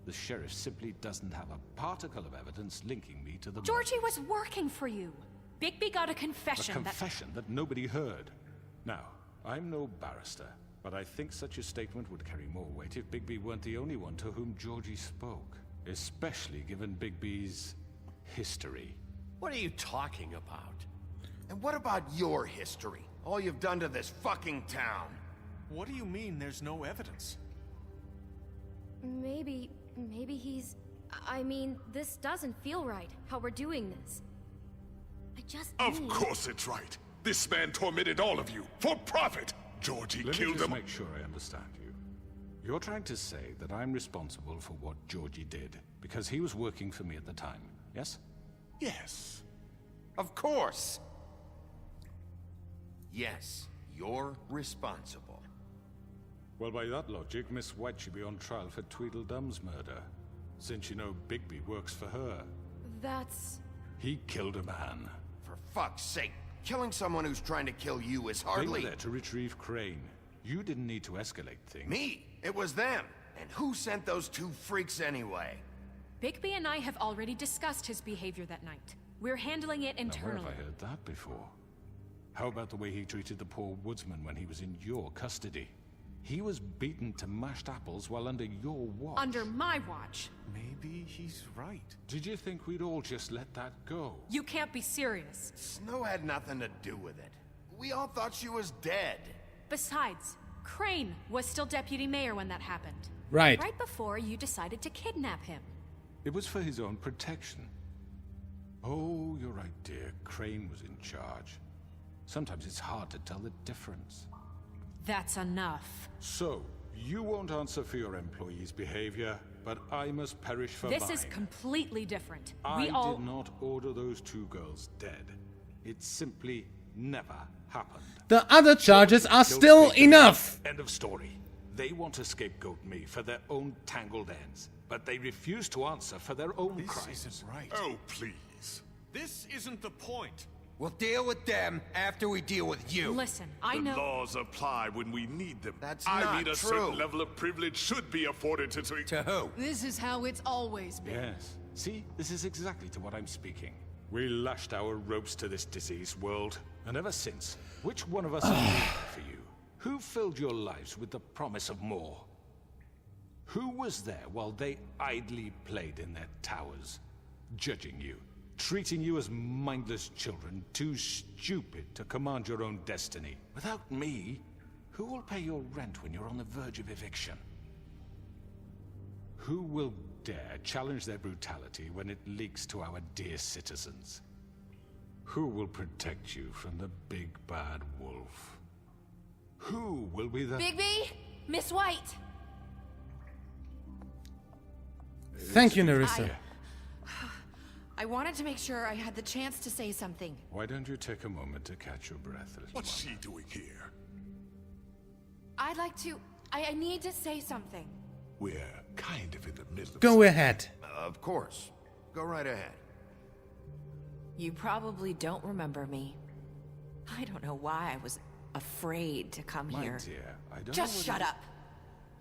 L: The sheriff simply doesn't have a particle of evidence linking me to the
C: Georgie
L: murders.
C: was working for you. Bigby got a confession.
L: A confession that nobody heard. Now, I'm no barrister, but I think such a statement would carry more weight if Bigby weren't the only one to whom Georgie spoke. Especially given Bigby's history.
Q: What are you talking about?
D: And what about your history? All you've done to this fucking town.
J: What do you mean there's no evidence?
H: Maybe he's... I mean, this doesn't feel right, how we're doing this. I just
R: Of course it's right. This man tormented all of you, for profit. Georgie
L: Let me
R: killed
L: just
R: him.
L: make sure I understand you. You're trying to say that I'm responsible for what Georgie did, because he was working for me at the time, yes?
R: Yes.
D: Of course. Yes, you're responsible.
L: Well, by that logic, Miss White should be on trial for Tweedledum's murder, since you know Bigby works for her.
C: That's...
L: He killed a man.
D: For fuck's sake, killing someone who's trying to kill you is hardly...
L: They were there to retrieve Crane. You didn't need to escalate things.
D: Me? It was them. And who sent those two freaks anyway?
C: Bigby and I have already discussed his behavior that night. We're handling it internally.
L: Now, where have I heard that before? How about the way he treated the poor woodsman when he was in your custody? He was beaten to mashed apples while under your watch.
C: Under my watch.
J: Maybe he's right.
L: Did you think we'd all just let that go?
C: You can't be serious.
D: Snow had nothing to do with it. We all thought she was dead.
C: Besides, Crane was still deputy mayor when that happened.
B: Right.
C: Right before you decided to kidnap him.
L: It was for his own protection. Oh, you're right, dear. Crane was in charge. Sometimes it's hard to tell the difference.
C: That's enough.
L: So, you won't answer for your employees' behavior, but I must perish for mine.
C: This is completely different.
L: I did not order those two girls dead. It simply never happened.
B: The other charges are still enough.
L: End of story. They want to scapegoat me for their own tangled ends, but they refuse to answer for their own crimes.
J: This isn't right.
R: Oh, please.
J: This isn't the point.
D: We'll deal with them after we deal with you.
C: Listen, I know...
R: The laws apply when we need them.
D: That's
R: I
D: not
R: mean, a
D: true.
R: certain level of privilege should be afforded to...
D: To who?
M: This is how it's always been.
L: Yes. See, this is exactly to what I'm speaking. We lashed our ropes to this diseased world, and ever since, which one of us is waiting for you? Who filled your lives with the promise of more? Who was there while they idly played in their towers, judging you, treating you as mindless children, too stupid to command your own destiny? Without me, who will pay your rent when you're on the verge of eviction? Who will dare challenge their brutality when it leaks to our dear citizens? Who will protect you from the big bad wolf? Who will be the...
C: Bigby! Miss White!
B: Thank you, Nerissa.
G: I wanted to make sure I had the chance to say something.
L: Why don't you take a moment to catch your breath, little
R: What's
L: one?
R: she doing here?
G: I'd like to... I need to say something.
R: We're kind of in the middle of...
B: Go ahead.
D: Of course. Go right ahead.
G: You probably don't remember me. I don't know why I was afraid to come
L: My
G: here.
L: dear, I don't
G: Just
L: know
G: shut
L: what
G: up.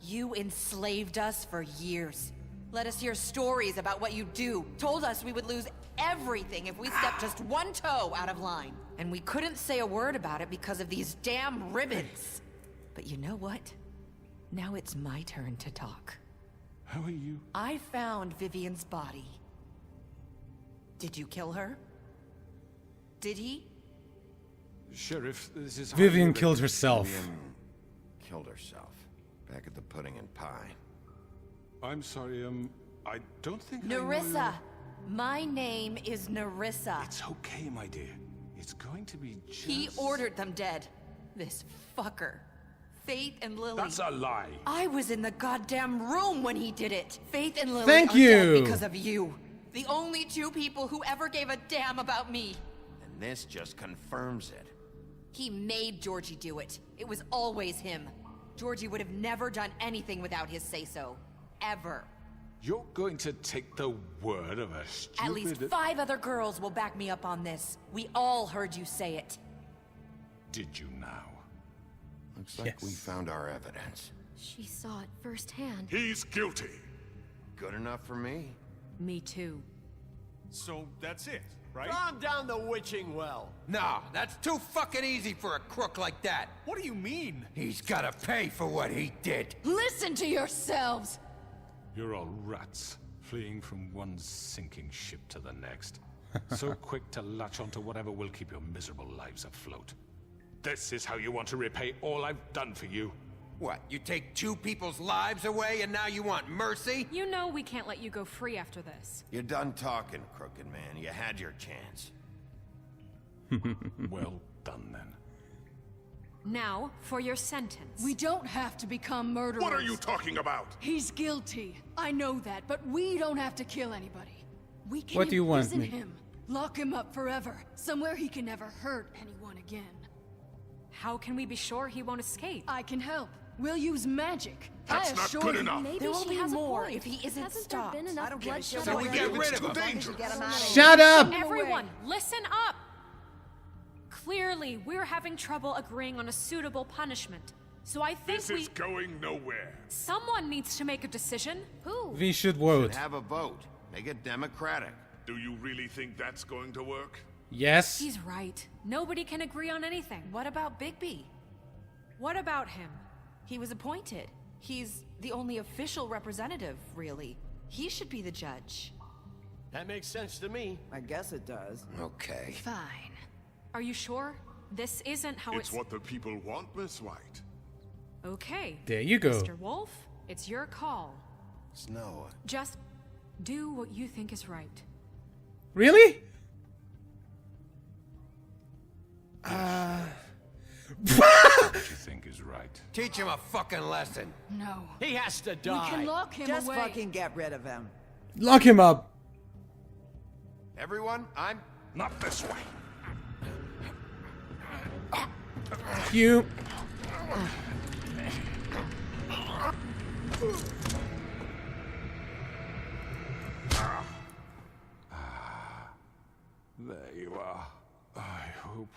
G: You enslaved us for years. Let us hear stories about what you do. Told us we would lose everything if we stepped just one toe out of line. And we couldn't say a word about it because of these damn ribbons. But you know what? Now it's my turn to talk.
L: How are you?
G: I found Vivian's body. Did you kill her? Did he?
L: Sheriff, this is...
B: Vivian killed herself.
D: Vivian killed herself. Back at the pudding and pie.
L: I'm sorry, I don't think
G: Nerissa! My name is Nerissa.
L: It's okay, my dear. It's going to be just...
G: He ordered them dead. This fucker. Faith and Lily.
L: That's a lie.
G: I was in the goddamn room when he did it. Faith and Lily
B: Thank
G: are
B: you.
G: dead because of you. The only two people who ever gave a damn about me.
D: And this just confirms it.
G: He made Georgie do it. It was always him. Georgie would have never done anything without his say-so. Ever.
L: You're going to take the word of a stupid...
G: At least 5 other girls will back me up on this. We all heard you say it.
L: Did you now?
D: Looks like we found our evidence.
H: She saw it firsthand.
R: He's guilty.
D: Good enough for me.
C: Me too.
J: So that's it, right?
S: Calm down the witching well.
T: Nah, that's too fucking easy for a crook like that.
J: What do you mean?
T: He's gotta pay for what he did.
M: Listen to yourselves!
L: You're all rats, fleeing from one sinking ship to the next. So quick to latch onto whatever will keep your miserable lives afloat. This is how you want to repay all I've done for you?
T: What, you take 2 people's lives away and now you want mercy?
C: You know we can't let you go free after this.
D: You're done talking, crooked man. You had your chance.
L: Well done, then.
C: Now, for your sentence.
M: We don't have to become murderers.
R: What are you talking about?
M: He's guilty. I know that, but we don't have to kill anybody. We can
B: What do you want
M: imprison
B: me?
M: him. Lock him up forever. Somewhere he can never hurt anyone again.
C: How can we be sure he won't escape?
M: I can help. We'll use magic.
R: That's
M: I
R: not
M: assure
R: good
M: you.
R: enough.
G: Maybe
H: There will
G: she
H: be
G: has
H: more
G: a point.
H: if he isn't
G: Hasn't
H: stopped.
G: there been
H: I
G: enough
H: don't give a
G: bloodshed
H: shit
R: So we
G: already?
R: get rid of
G: Why
R: him.
G: don't you get him out of
B: Shut up!
C: Everyone, listen up! Clearly, we're having trouble agreeing on a suitable punishment. So I think
R: This is going nowhere.
C: someone needs to make a decision. Who?
B: We should vote.
D: Have a vote. Make it democratic.
R: Do you really think that's going to work?
B: Yes.
C: He's right. Nobody can agree on anything.
G: What about Bigby?
C: What about him?
G: He was appointed. He's the only official representative, really. He should be the judge.
S: That makes sense to me.
N: I guess it does.
D: Okay.
C: Fine. Are you sure? This isn't how
R: It's what the people want, Miss White.
C: Okay.
B: There you go.
C: Mr. Wolf, it's your call.
D: Snow.
C: Just do what you think is right.
B: Really?
L: What you think is right.
T: Teach him a fucking lesson.
M: No.
S: He has to
M: We
S: die.
M: can lock him
N: Just
M: away.
N: fucking get rid of him.
B: Lock him up.
D: Everyone, I'm...
R: Not this way.
B: You.
L: There you are. I hope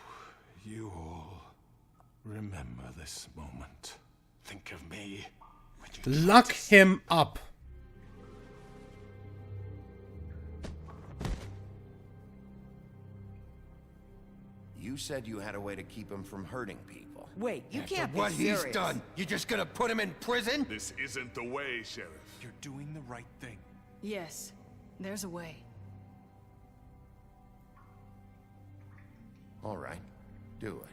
L: you all remember this moment.
K: Think of me.
B: Lock him up.
D: You said you had a way to keep him from hurting people.
N: Wait, you
T: After
N: can't be
T: what
N: serious.
T: he's done, you just gonna put him in prison?
R: This isn't the way, Sheriff.
J: You're doing the right thing.
M: Yes, there's a way.
D: All right. Do it.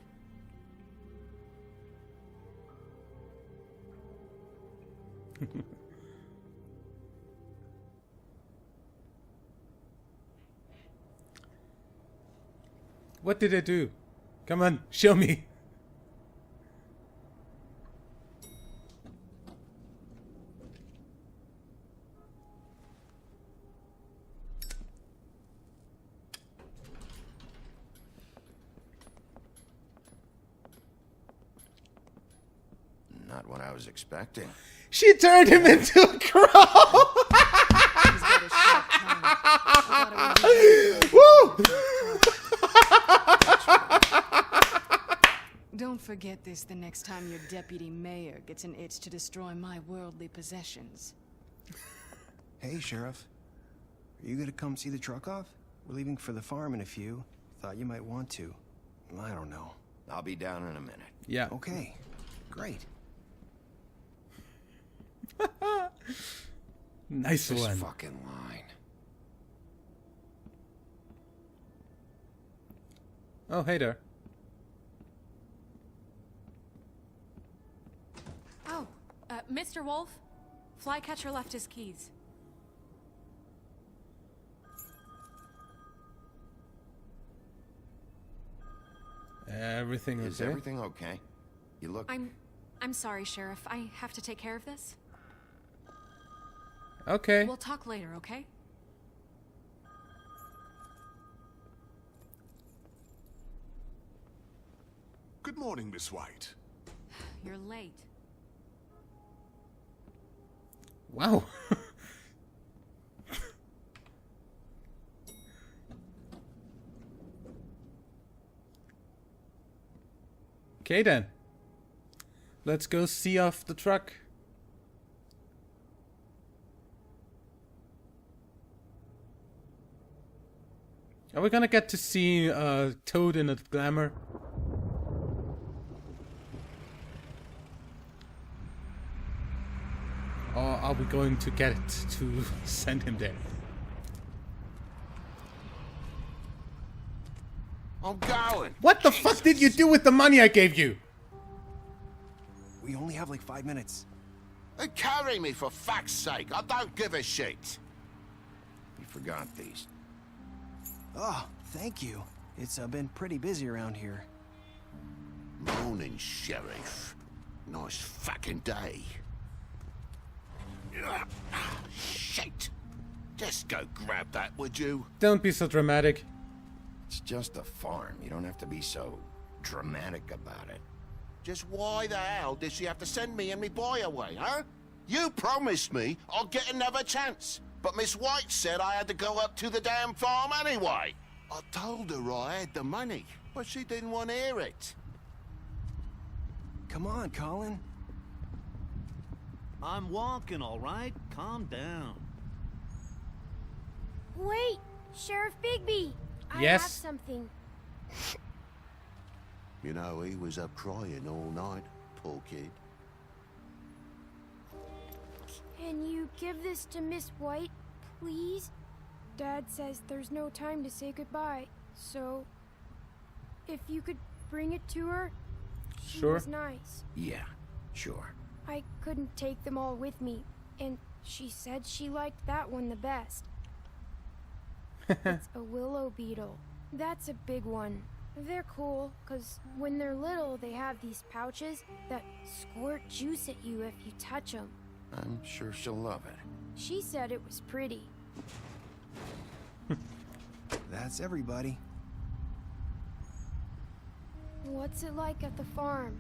B: What did I do? Come on, show me.
D: Not what I was expecting.
B: She turned him into a crow. Woo!
M: Don't forget this the next time your deputy mayor gets an itch to destroy my worldly possessions.
U: Hey, Sheriff. Are you gonna come see the truck off? We're leaving for the farm in a few. Thought you might want to. I don't know.
D: I'll be down in a minute.
B: Yeah.
U: Okay. Great.
B: Nice
D: this
B: one.
D: Fucking line.
B: Oh, hey there.
C: Oh, Mr. Wolf, Flycatcher left his keys.
B: Everything okay?
D: Is everything okay? You look...
C: I'm sorry, Sheriff. I have to take care of this.
B: Okay.
C: We'll talk later, okay?
R: Good morning, Miss White.
C: You're late.
B: Wow. Okay then. Let's go see off the truck. Are we gonna get to see Toad in a glamour? Or are we going to get to send him there?
T: I'm going.
B: What the fuck did you do with the money I gave you?
U: We only have like 5 minutes.
D: Carry me, for fuck's sake. I don't give a shit. You forgot these.
U: Oh, thank you. It's been pretty busy around here.
D: Morning, Sheriff. Nice fucking day. Shit. Just go grab that, would you?
B: Don't be so dramatic.
D: It's just a farm. You don't have to be so dramatic about it. Just why the hell did she have to send me and me boy away, huh? You promised me I'll get another chance, but Miss White said I had to go up to the damn farm anyway. I told her I had the money, but she didn't want to hear it.
U: Come on, Colin.
A: I'm walking, all right? Calm down.
H: Wait, Sheriff Bigby. I
B: Yes?
H: have something.
D: You know, he was up crying all night, poor kid.
H: Can you give this to Miss White, please? Dad says there's no time to say goodbye, so if you could bring it to her, she
B: Sure.
H: was nice.
D: Yeah, sure.
H: I couldn't take them all with me, and she said she liked that one the best. It's a willow beetle. That's a big one. They're cool, because when they're little, they have these pouches that squirt juice at you if you touch them.
D: I'm sure she'll love it.
H: She said it was pretty.
U: That's everybody.
H: What's it like at the farm?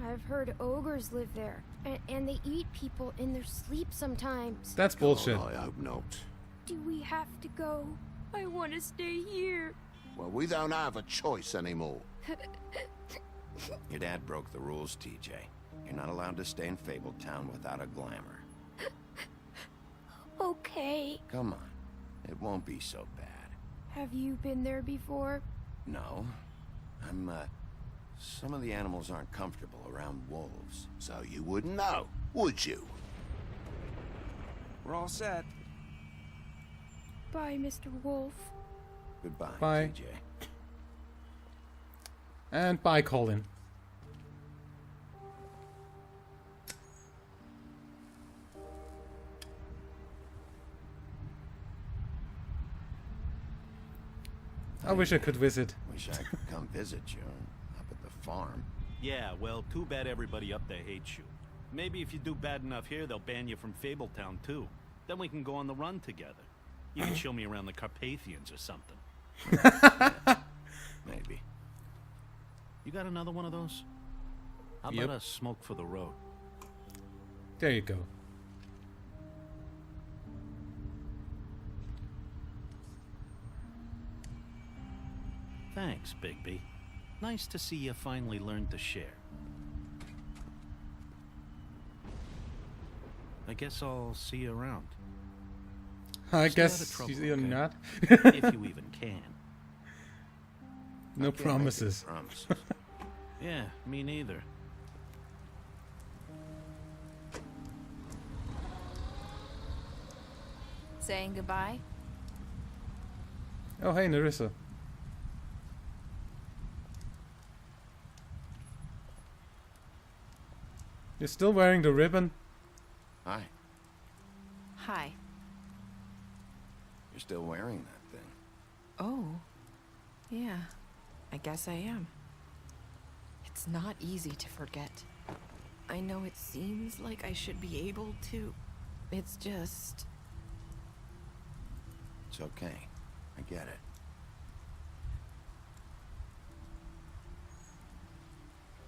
H: I've heard ogres live there, and they eat people in their sleep sometimes.
B: That's bullshit.
D: God, I hope not.
H: Do we have to go? I want to stay here.
D: Well, we don't have a choice anymore. Your dad broke the rules, TJ. You're not allowed to stay in Fabletown without a glamour.
H: Okay.
D: Come on. It won't be so bad.
H: Have you been there before?
D: No. Some of the animals aren't comfortable around wolves, so you wouldn't know, would you?
U: We're all set.
H: Bye, Mr. Wolf.
D: Goodbye,
B: Bye.
D: TJ.
B: And bye, Colin. I wish I could visit.
D: Wish I could come visit you up at the farm.
A: Yeah, well, too bad everybody up there hates you. Maybe if you do bad enough here, they'll ban you from Fabletown, too. Then we can go on the run together. You can show me around the Carpathians or something.
D: Yeah, maybe.
A: You got another one of those? How
B: Yep.
A: about a smoke for the road?
B: There you go.
A: Thanks, Bigby. Nice to see you finally learned to share. I guess I'll see you around.
B: I
A: Stay out of
B: guess
A: trouble,
B: you're
A: okay?
B: not.
A: If you even can.
B: No
D: I can't make any
B: promises.
D: promises.
A: Yeah, me neither.
G: Saying goodbye?
B: Oh, hey, Nerissa. You're still wearing the ribbon?
D: Hi.
G: Hi.
D: You're still wearing that thing.
G: Oh. Yeah. I guess I am. It's not easy to forget. I know it seems like I should be able to. It's just...
D: It's okay. I get it.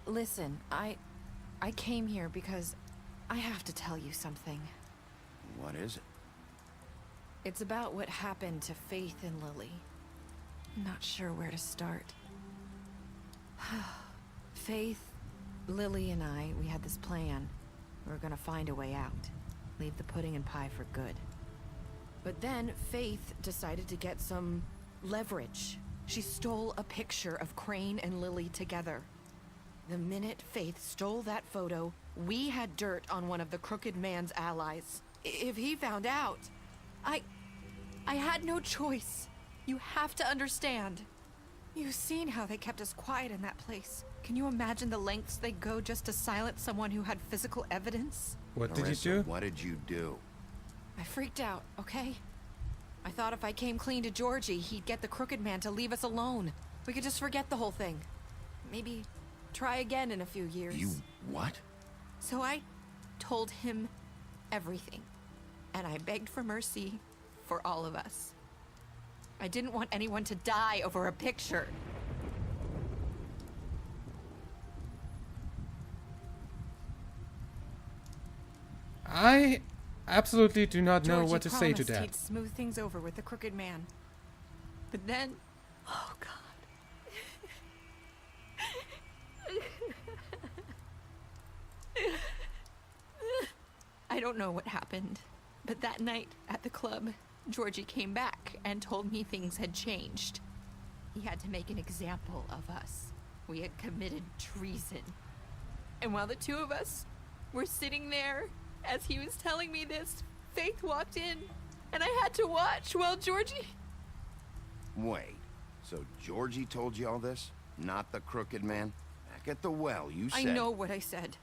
G: Listen, I came here because I have to tell you something.
D: What is it?
G: It's about what happened to Faith and Lily. I'm not sure where to start. Faith, Lily, and I, we had this plan. We were gonna find a way out. Leave the pudding and pie for good. But then Faith decided to get some leverage. She stole a picture of Crane and Lily together. The minute Faith stole that photo, we had dirt on one of the Crooked Man's allies. If he found out, I had no choice. You have to understand. You've seen how they kept us quiet in that place. Can you imagine the lengths they go just to silence someone who had physical evidence?
B: What did you
D: Marissa,
B: do?
D: What did you do?
G: I freaked out, okay? I thought if I came clean to Georgie, he'd get the Crooked Man to leave us alone. We could just forget the whole thing. Maybe try again in a few years.
D: You what?
G: So I told him everything. And I begged for mercy for all of us. I didn't want anyone to die over a picture.
B: I absolutely do not know
G: Georgie
B: what to say to
G: promised
B: that.
G: he'd smooth things over with the crooked man. But then... Oh, God. I don't know what happened, but that night at the club, Georgie came back and told me things had changed. He had to make an example of us. We had committed treason. And while the two of us were sitting there, as he was telling me this, Faith walked in, and I had to watch while Georgie...
D: Wait, so Georgie told you all this? Not the crooked man? Back at the well, you said...
G: I know what I said.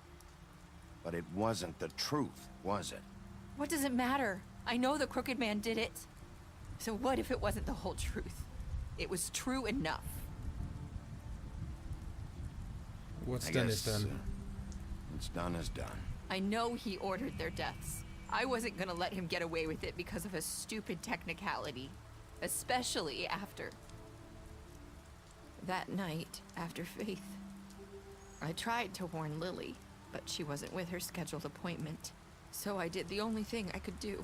D: But it wasn't the truth, was it?
G: What does it matter? I know the crooked man did it. So what if it wasn't the whole truth? It was true enough.
B: What's done is done.
D: What's done is done.
G: I know he ordered their deaths. I wasn't gonna let him get away with it because of a stupid technicality. Especially after... that night, after Faith. I tried to warn Lily, but she wasn't with her scheduled appointment. So I did the only thing I could do.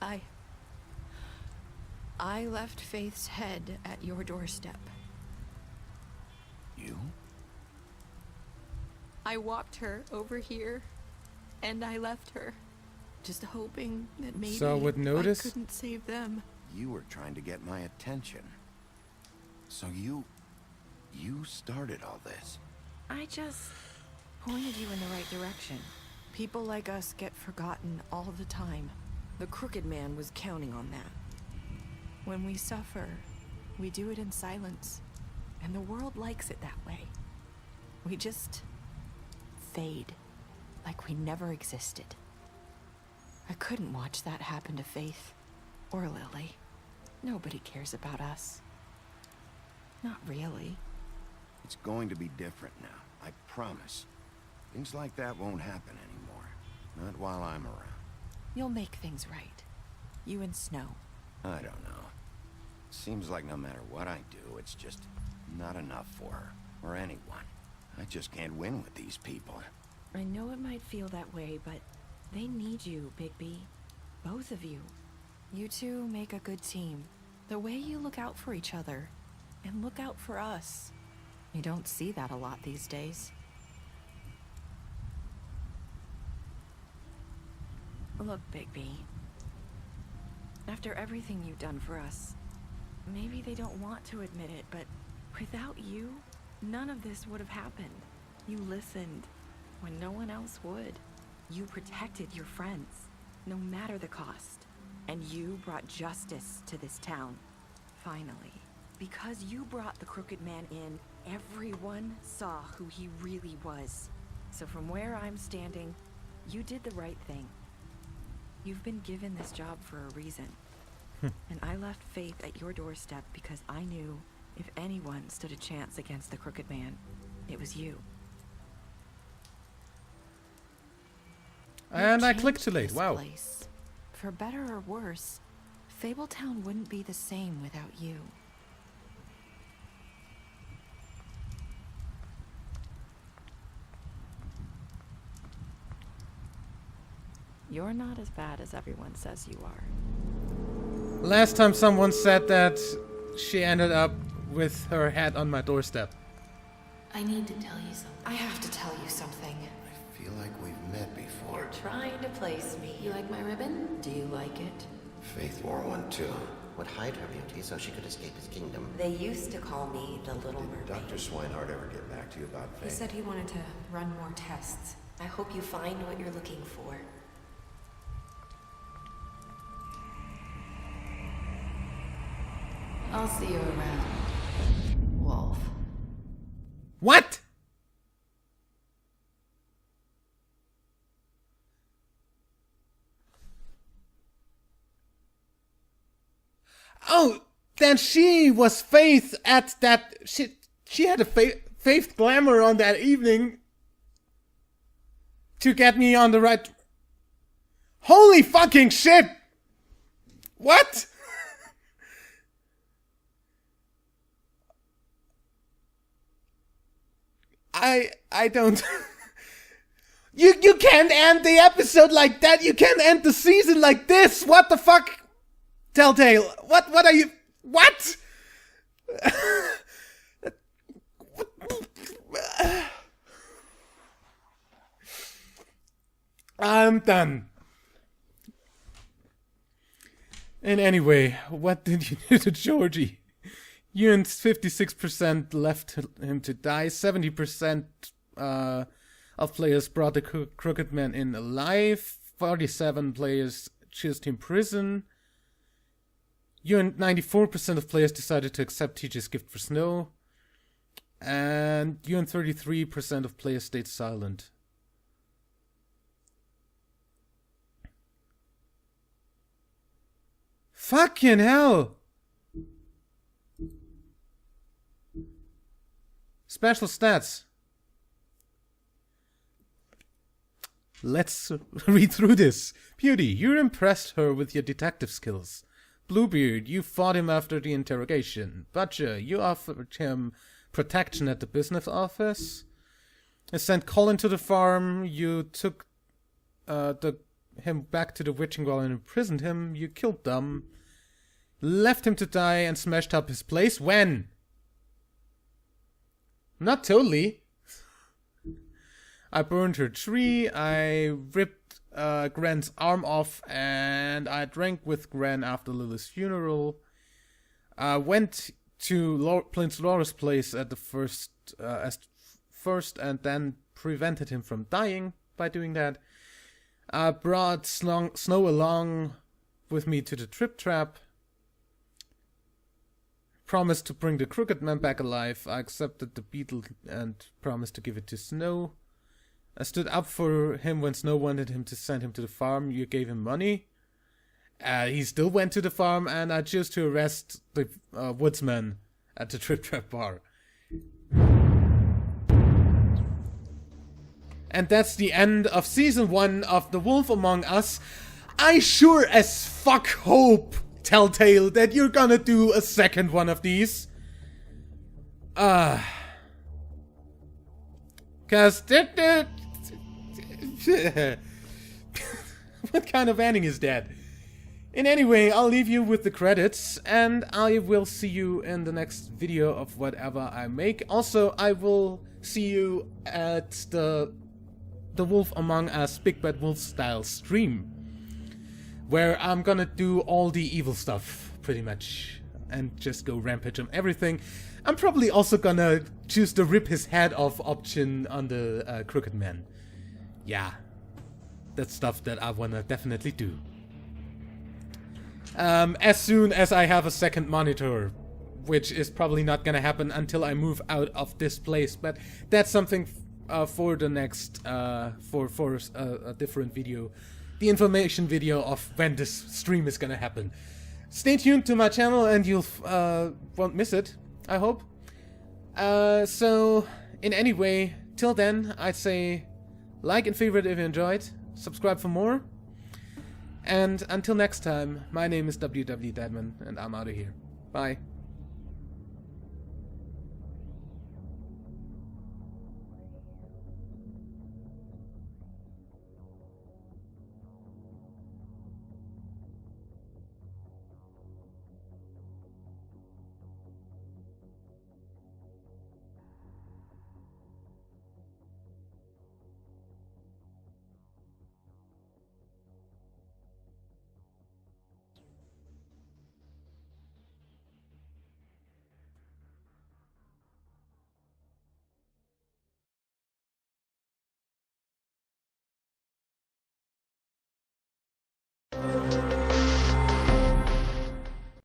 G: I left Faith's head at your doorstep.
D: You?
G: I walked her over here, and I left her, just hoping that maybe
B: So would notice?
G: I couldn't save them.
D: You were trying to get my attention. So you started all this.
G: I just pointed you in the right direction. People like us get forgotten all the time. The crooked man was counting on that. When we suffer, we do it in silence, and the world likes it that way. We just fade, like we never existed. I couldn't watch that happen to Faith, or Lily. Nobody cares about us. Not really.
D: It's going to be different now, I promise. Things like that won't happen anymore. Not while I'm around.
G: You'll make things right. You and Snow.
D: I don't know. Seems like no matter what I do, it's just not enough for her, or anyone. I just can't win with these people.
G: I know it might feel that way, but they need you, Bigby. Both of you. You two make a good team. The way you look out for each other, and look out for us. You don't see that a lot these days. Look, Bigby. After everything you've done for us, maybe they don't want to admit it, but without you, none of this would have happened. You listened when no one else would. You protected your friends, no matter the cost. And you brought justice to this town. Finally. Because you brought the crooked man in, everyone saw who he really was. So from where I'm standing, you did the right thing. You've been given this job for a reason. And I left Faith at your doorstep because I knew if anyone stood a chance against the crooked man, it was you.
B: And I clicked too late, wow.
G: Place. For better or worse, Fabletown wouldn't be the same without you. You're not as bad as everyone says you are.
B: Last time someone said that she ended up with her head on my doorstep.
C: I need to tell you something.
G: I have to tell you something.
D: I feel like we've met before.
C: You're trying to place me. You like my ribbon? Do you like it?
D: Faith wore one too.
F: Would hide her beauty so she could escape his kingdom.
C: They used to call me the Little Mermaid.
D: Dr. Swinehart ever get back to you about
C: He
D: Faith?
C: said he wanted to run more tests. I hope you find what you're looking for. I'll see you around, Wolf.
B: What? Oh, then she was Faith at that... She had a Faith glamour on that evening to get me on the right... Holy fucking shit! What? I don't... You can't end the episode like that. You can't end the season like this. What the fuck? Telltale. What are you... What? I'm done. And anyway, what did you do to Georgie? You and 56% left him to die. 70% of players brought the Crooked Man in alive. 47 players chose to imprison. You and 94% of players decided to accept TJ's gift for Snow. And you and 33% of players stayed silent. Fucking hell! Special stats. Let's read through this. Beauty, you impressed her with your detective skills. Bluebeard, you fought him after the interrogation. Butcher, you offered him protection at the business office. You sent Colin to the farm. You took him back to the witching well and imprisoned him. You killed Dumb. Left him to die and smashed up his place. When? Not totally. I burned her tree. I ripped Gren's arm off, and I drank with Gren after Lily's funeral. I went to Prince Laura's place at the first, and then prevented him from dying by doing that. I brought Snow along with me to the Trip Trap. Promised to bring the Crooked Man back alive. I accepted the beetle and promised to give it to Snow. I stood up for him when Snow wanted him to send him to the farm. You gave him money. He still went to the farm, and I chose to arrest the woodsman at the Trip Trap bar. And that's the end of Season 1 of The Wilf Among Us. I sure as fuck hope, Telltale, that you're gonna do a second one of these. Cause what kind of ending is that? And anyway, I'll leave you with the credits, and I will see you in the next video of whatever I make. Also, I will see you at the Wilf Among Us Big Bad Wolf style stream, where I'm gonna do all the evil stuff, pretty much, and just go rampage on everything. I'm probably also gonna choose the rip his head off option on the Crooked Man. Yeah, that's stuff that I wanna definitely do. As soon as I have a second monitor, which is probably not gonna happen until I move out of this place, but that's something for the next, for a different video. The information video of when this stream is gonna happen. Stay tuned to my channel and you'll won't miss it, I hope. So, in any way, till then, I'd say like and favorite if you enjoyed, subscribe for more, and until next time, my name is WW Deadman, and I'm out of here. Bye.